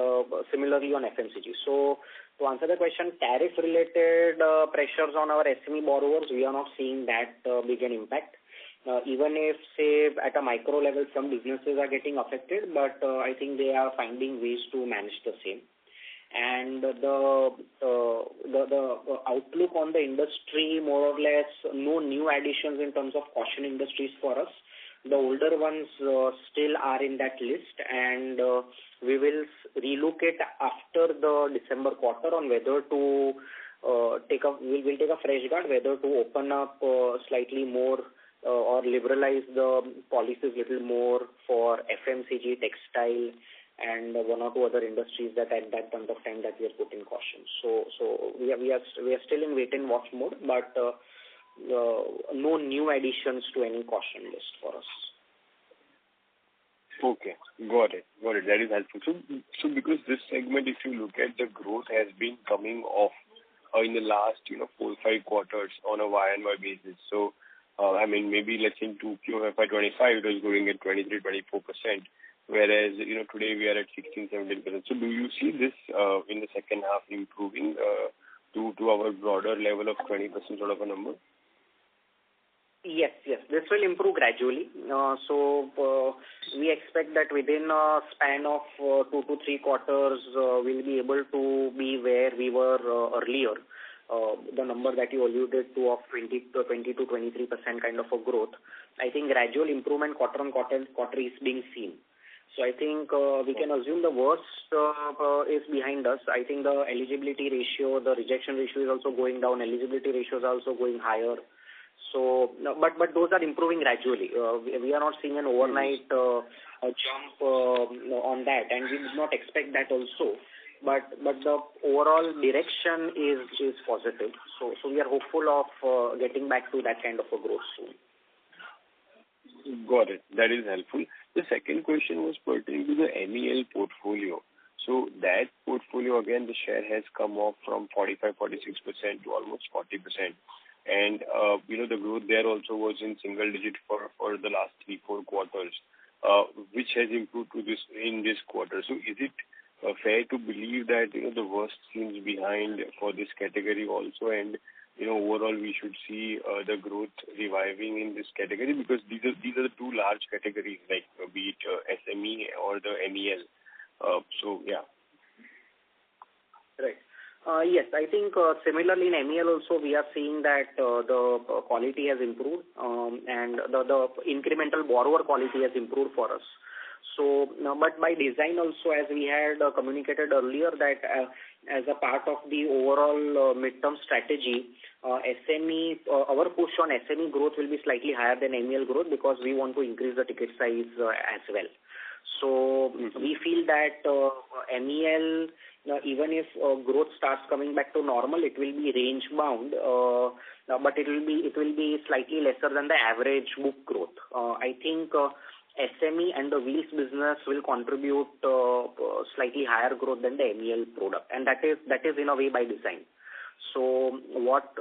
similarly on FMCG. So to answer the question, tariff-related pressures on our SME borrowers, we are not seeing that big an impact. Even if, say, at a micro level, some businesses are getting affected, but I think they are finding ways to manage the same. And the outlook on the industry, more or less, no new additions in terms of caution industries for us. The older ones still are in that list, and we will relook it after the December quarter on whether to we'll take a fresh guard, whether to open up slightly more or liberalize the policies little more for FMCG, textile, and one or two other industries that at that point of time that we are putting caution. So we are still in wait and watch mode, but no new additions to any caution list for us. Okay, got it. That is helpful. So because this segment, if you look at the growth, has been coming off in the last 4-5 quarters on a Y&Y basis. So I mean, maybe let's say in Q2FY26 it was growing at 23-24%, whereas today we are at 16-17%. So do you see this in the second half improving to our broader level of 20% sort of a number? Yes. This will improve gradually. So we expect that within a span of 2 to 3 quarters, we'll be able to be where we were earlier. The number that you alluded to of 20 to 23% kind of a growth. I think gradual improvement quarter on quarter is being seen. So I think we can assume the worst is behind us. I think the eligibility ratio, the rejection ratio is also going down. Eligibility ratios are also going higher. So, but those are improving gradually. We are not seeing an overnight jump on that, and we did not expect that also. But the overall direction is positive. So we are hopeful of getting back to that kind of a growth soon. Got it. That is helpful. The second question was pertaining to the MEL portfolio. So that portfolio, again, the share has come off from 45-46% to almost 40%. And, the growth there also was in single digit for the last 3-4 quarters, which has improved in this quarter. So is it fair to believe that, the worst seems behind for this category also, and, overall we should see the growth reviving in this category, because these are the two large categories, like be it SME or the MEL. So, yeah. Right. Yes, I think similarly in MEL also we are seeing that the quality has improved and the incremental borrower quality has improved for us. So, but by design also, as we had communicated earlier, that as a part of the overall midterm strategy, SME, our push on SME growth will be slightly higher than MEL growth, because we want to increase the ticket size as well. So we feel that MEL, even if growth starts coming back to normal, it will be range bound, but it will be slightly lesser than the average book growth. I think SME and the wheels business will contribute slightly higher growth than the MEL product, and that is in a way by design. So what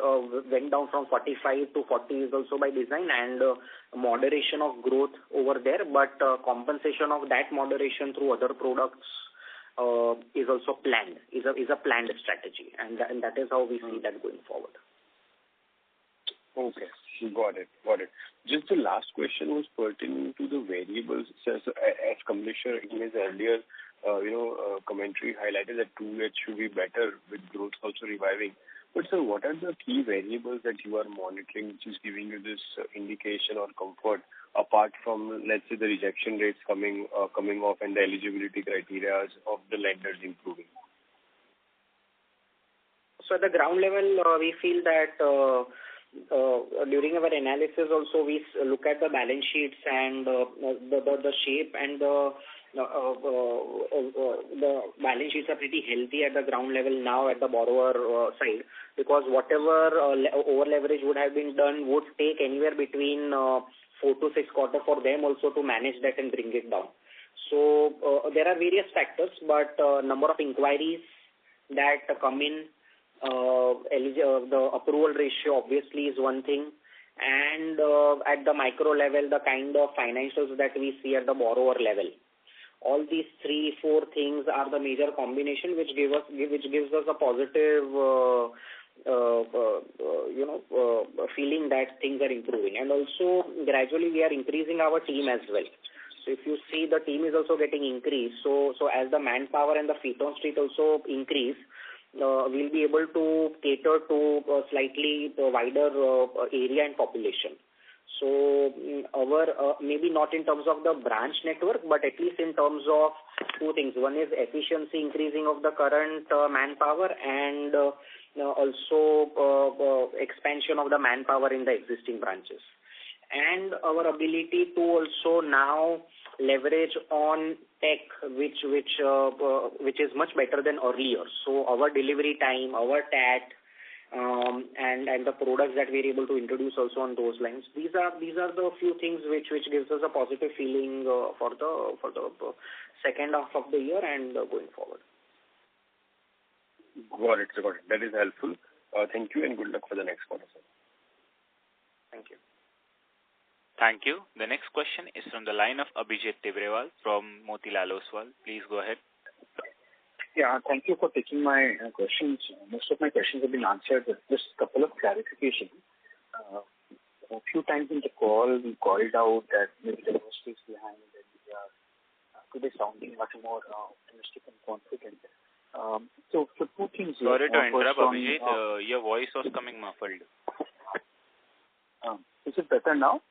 went down from 45 to 40 is also by design, and moderation of growth over there, but compensation of that moderation through other products is also planned, is a planned strategy, and that is how we see that going forward. Okay, got it. Just the last question was pertaining to the variables. So as Kamlesh in his earlier commentary highlighted that 2H should be better with growth also reviving. But sir, what are the key variables that you are monitoring, which is giving you this indication or comfort, apart from, let's say, the rejection rates coming off and the eligibility criteria of the lenders improving? So at the ground level, we feel that during our analysis also we look at the balance sheets and the shape and the balance sheets are pretty healthy at the ground level now at the borrower side, because whatever over leverage would have been done would take anywhere between 4 to 6 quarters for them also to manage that and bring it down. So there are various factors, but number of inquiries that come in, the approval ratio obviously is one thing, and at the micro level, the kind of financials that we see at the borrower level. All these 3-4 things are the major combination which gives us a positive feeling that things are improving. And also gradually we are increasing our team as well. So if you see, the team is also getting increased. So as the manpower and the feet on street also increase, we'll be able to cater to a slightly wider area and population. So our maybe not in terms of the branch network, but at least in terms of 2 things. One is efficiency increasing of the current manpower, and also expansion of the manpower in the existing branches. and our ability to also now leverage on tech, which is much better than earlier. So our delivery time, our TAT, and the products that we're able to introduce also on those lines. These are the few things which gives us a positive feeling for the second half of the year and going forward. Got it. That is helpful. Thank you and good luck for the next quarter, sir. Thank you. Thank you. The next question is from the line of Abhijit Tibrewal from Motilal Oswal. Please go ahead. Yeah, thank you for taking my questions. Most of my questions have been answered. Just a couple of clarifications. A few times in the call, we called out that maybe the worst is behind and we are today sounding much more optimistic and confident. So two things. Sorry to interrupt, Abhijit. Your voice was coming muffled. Is it better now?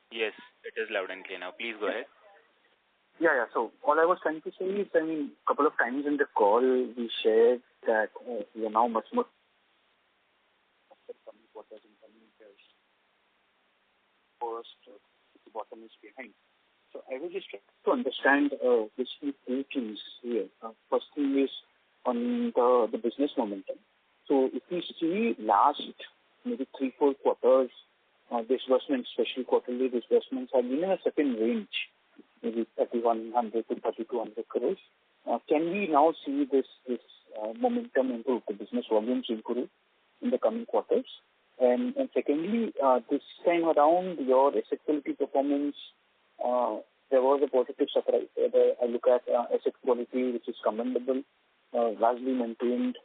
Yes, it is loud and clear now. Please go ahead. Yeah. So all I was trying to say is, a couple of times in the call, we shared that we are now much more coming quarters in coming years. First, the bottom is behind. So I was just trying to understand basically two things here. First thing is on the business momentum. So if we see last maybe 3-4 quarters, disbursements, especially quarterly disbursements, have been in a certain range, maybe 3,100 to 3,200 crores. Can we now see this momentum improve, the business volumes improve in the coming quarters? And secondly, this time around, your asset quality performance, there was a positive surprise. I look at asset quality, which is commendable, largely maintained,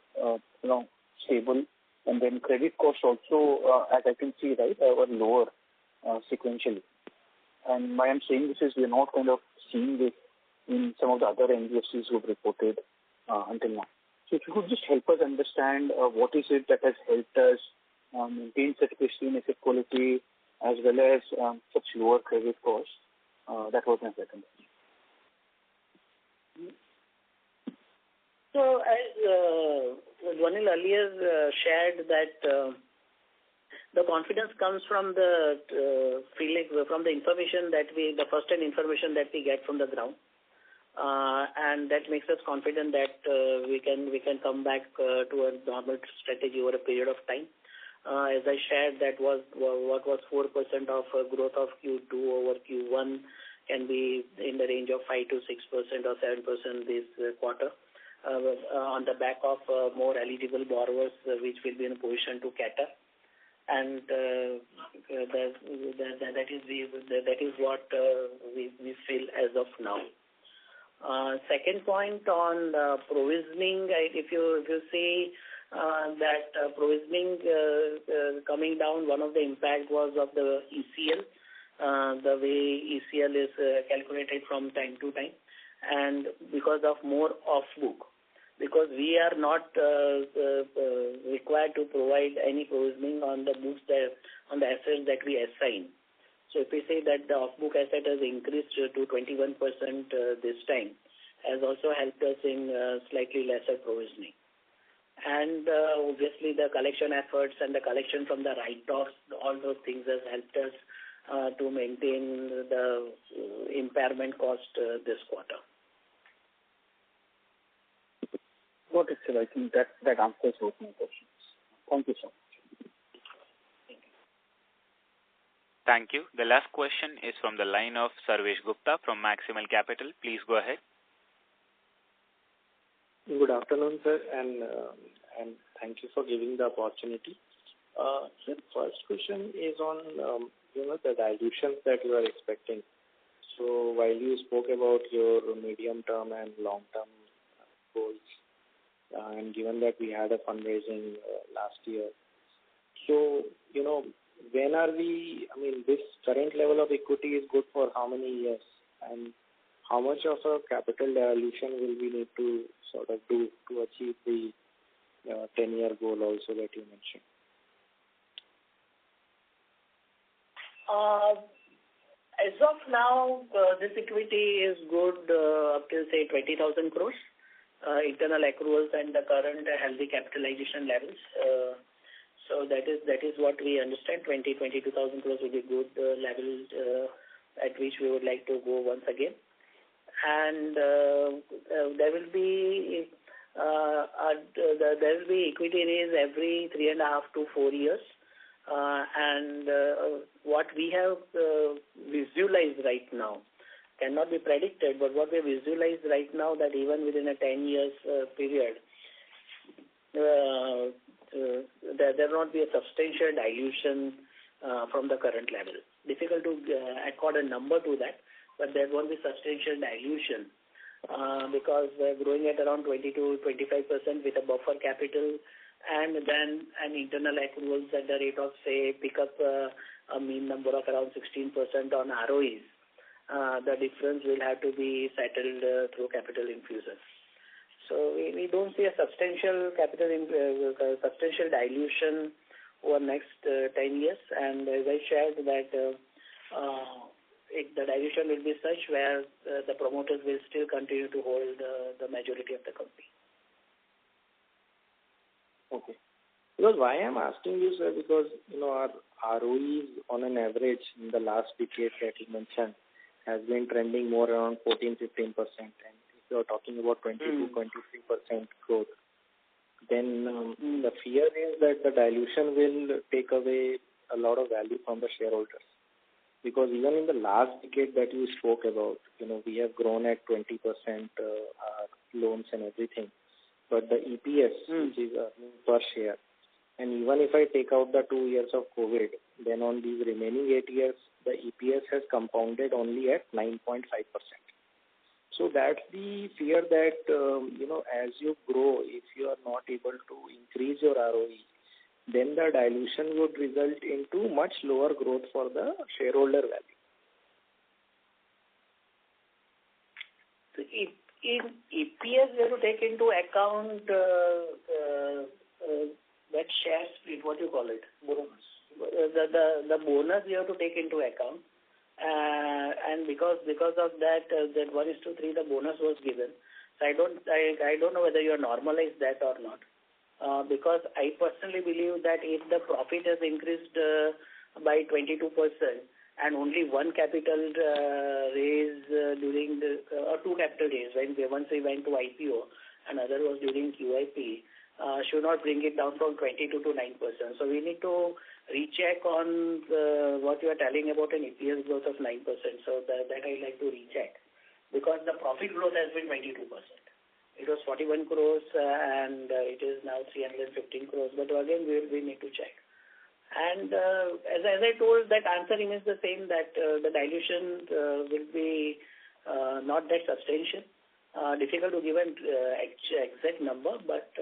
stable. And then credit costs also, as I can see, right, were lower sequentially. And why I'm saying this is we are not kind of seeing this in some of the other NBFCs who have reported until now. So if you could just help us understand what is it that has helped us maintain such pristine asset quality as well as such lower credit costs. That was my second question. So as Dwanil earlier shared that the confidence comes from the feeling, from the information that the first-hand information that we get from the ground, and that makes us confident that we can come back to a normal strategy over a period of time. As I shared, that was what was 4% of growth of Q2 over Q1 can be in the range of 5 to 6% or 7% this quarter. On the back of more eligible borrowers, which will be in a position to cater, and that is what we feel as of now. Second point on provisioning, if you see that provisioning coming down, one of the impact was of the ECL, the way ECL is calculated from time to time, and because of more off book. Because we are not required to provide any provisioning on the books on the assets that we assign. So if we say that the off-book asset has increased to 21% this time, has also helped us in slightly lesser provisioning. And obviously the collection efforts and the collection from the write-offs, all those things has helped us to maintain the impairment cost this quarter. Got it, sir. I think that answers both my questions. Thank you so much. Thank you. The last question is from the line of Sarvesh Gupta from Maximal Capital. Please go ahead. Good afternoon, sir, and thank you for giving the opportunity. Sir, first question is on the dilutions that you are expecting. So while you spoke about your medium-term and long-term goals, and given that we had a fundraising last year, so when are we? I mean, this current level of equity is good for how many years, and how much of a capital dilution will we need to sort of do to achieve the 10-year goal also that you mentioned? As of now, this equity is good up till say 20,000 crores. Internal accruals and the current healthy capitalization levels. So that is what we understand. 22,000 crores will be good level at which we would like to go once again. And there will be equity raise every 3.5 to 4 years. And what we have visualized right now cannot be predicted, but what we have visualized right now that even within a 10 years period, there will not be a substantial dilution from the current level. Difficult to accord a number to that, but there won't be substantial dilution because we're growing at around 20 to 25% with a buffer capital, and then an internal accruals at the rate of, say, pick up a mean number of around 16% on ROEs. The difference will have to be settled through capital infusion. So we don't see a substantial substantial dilution over next 10 years. And as I shared that the dilution will be such where the promoters will still continue to hold the majority of the company. Okay. Because why I'm asking you, sir, because our ROEs on an average in the last decade that you mentioned has been trending more around 14-15%, and if you're talking about 22-23% growth, then the fear is that the dilution will take away a lot of value from the shareholders. Because even in the last decade that you spoke about, we have grown at 20% our loans and everything, but the EPS, which is earnings per share, and even if I take out the 2 years of COVID, then on these remaining 8 years, the EPS has compounded only at 9.5%. So that's the fear that, as you grow, if you are not able to increase your ROE, then the dilution would result into much lower growth for the shareholder value. So in EPS, we have to take into account that share split, what you call it? Bonus. The bonus you have to take into account. And because of that 1:3, the bonus was given. So I don't know whether you have normalized that or not. Because I personally believe that if the profit has increased by 22% and only one capital raise during or two capital raise, once we went to IPO and other was during QIP, should not bring it down from 22 to 9%. So we need to recheck on what you are telling about an EPS growth of 9%. So that I like to recheck because the profit growth has been 22%. It was 41 crores and it is now 315 crores. But again, we need to check. And as I told, that answer remains the same, that the dilution will be not that substantial. Difficult to give an exact number, but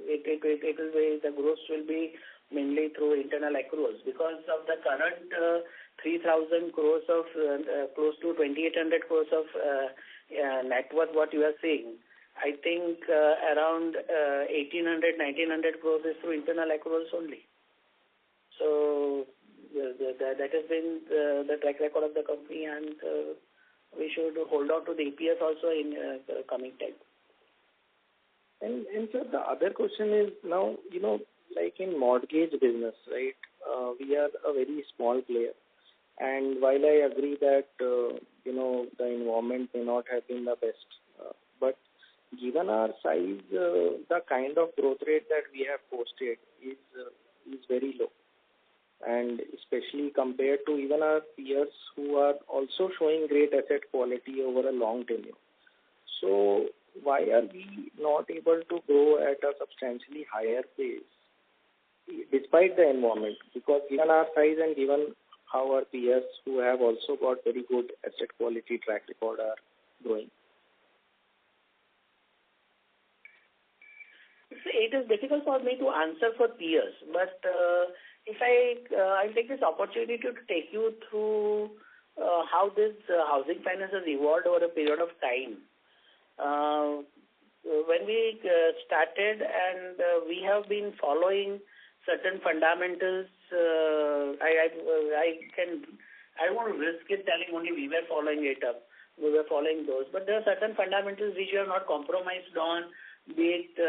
it will be, the growth will be mainly through internal accruals because of the current 3,000 crores of close to 2,800 crores of net worth what you are seeing. I think around 1,800, 1,900 crores is through internal accruals only. So that has been the track record of the company, and we should hold on to the EPS also in the coming time. And sir, the other question is now, like in mortgage business, right? We are a very small player. And while I agree that, the environment may not have been the best, but given our size, the kind of growth rate that we have posted is very low. And especially compared to even our peers who are also showing great asset quality over a long tenure. So why are we not able to grow at a substantially higher pace despite the environment? Because given our size and given how our peers who have also got very good asset quality track record are growing. It is difficult for me to answer for peers, but if I'll take this opportunity to take you through how this housing finance has evolved over a period of time. When we started and we have been following certain fundamentals, I don't want to risk it telling only we were following it up. We were following those, but there are certain fundamentals which we have not compromised on be it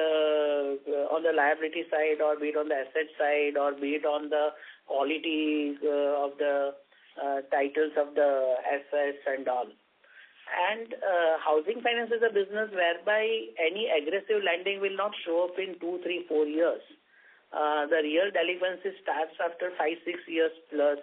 on the liability side, or be it on the asset side, or be it on the quality of the titles of the assets and all. And housing finance is a business whereby any aggressive lending will not show up in 2, 3, 4 years. The real delinquency starts after 5, 6 years plus.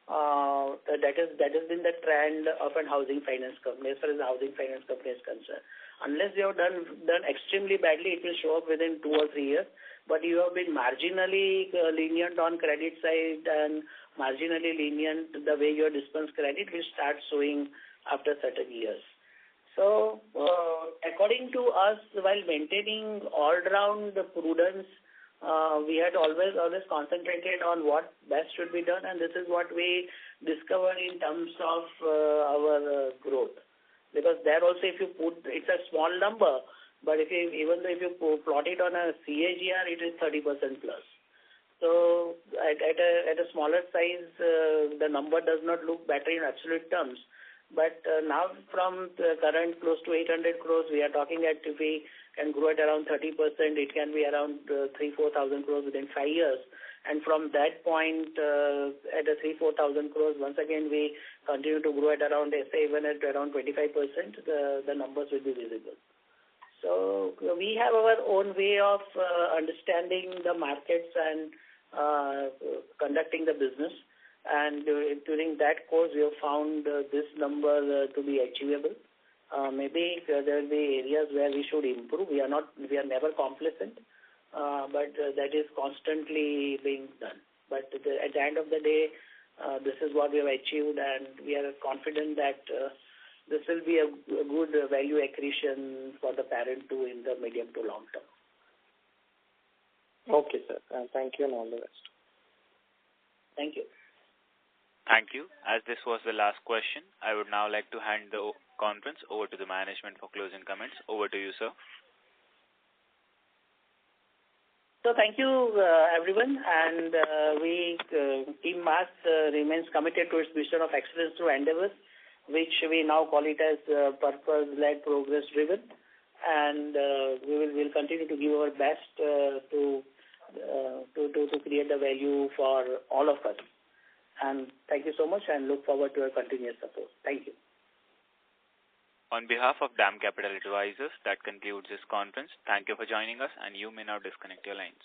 That has been the trend of a housing finance company as far as the housing finance company is concerned. Unless you have done extremely badly, it will show up within 2 or 3 years. But you have been marginally lenient on credit side and marginally lenient the way you dispense credit will start showing after certain years. So, according to us, while maintaining all-round prudence, we had always concentrated on what best should be done, and this is what we discovered in terms of our growth. Because there also, if you put, it's a small number, but even though if you plot it on a CAGR, it is 30% plus. So at a smaller size, the number does not look better in absolute terms. But now from the current close to 800 crores, we are talking that if we can grow at around 30%, it can be around 3,000-4,000 crores within 5 years. And from that point, at a 3,000-4,000 crores, once again we continue to grow at around, say, even at around 25%, the numbers will be visible. So we have our own way of understanding the markets and conducting the business. And during that course, we have found this number to be achievable. Maybe there will be areas where we should improve. We are never complacent, but that is constantly being done. But at the end of the day, this is what we have achieved, and we are confident that this will be a good value accretion for the parent too in the medium to long term. Okay, sir. Thank you and all the best. Thank you. Thank you. As this was the last question, I would now like to hand the conference over to the management for closing comments. Over to you, sir. So thank you, everyone. And Team Mars remains committed to its mission of excellence through endeavors, which we now call it as purpose-led, progress-driven. And we will continue to give our best to create the value for all of us. And thank you so much, and look forward to your continuous support. Thank you. On behalf of DAM Capital Advisors, that concludes this conference. Thank you for joining us, and you may now disconnect your lines.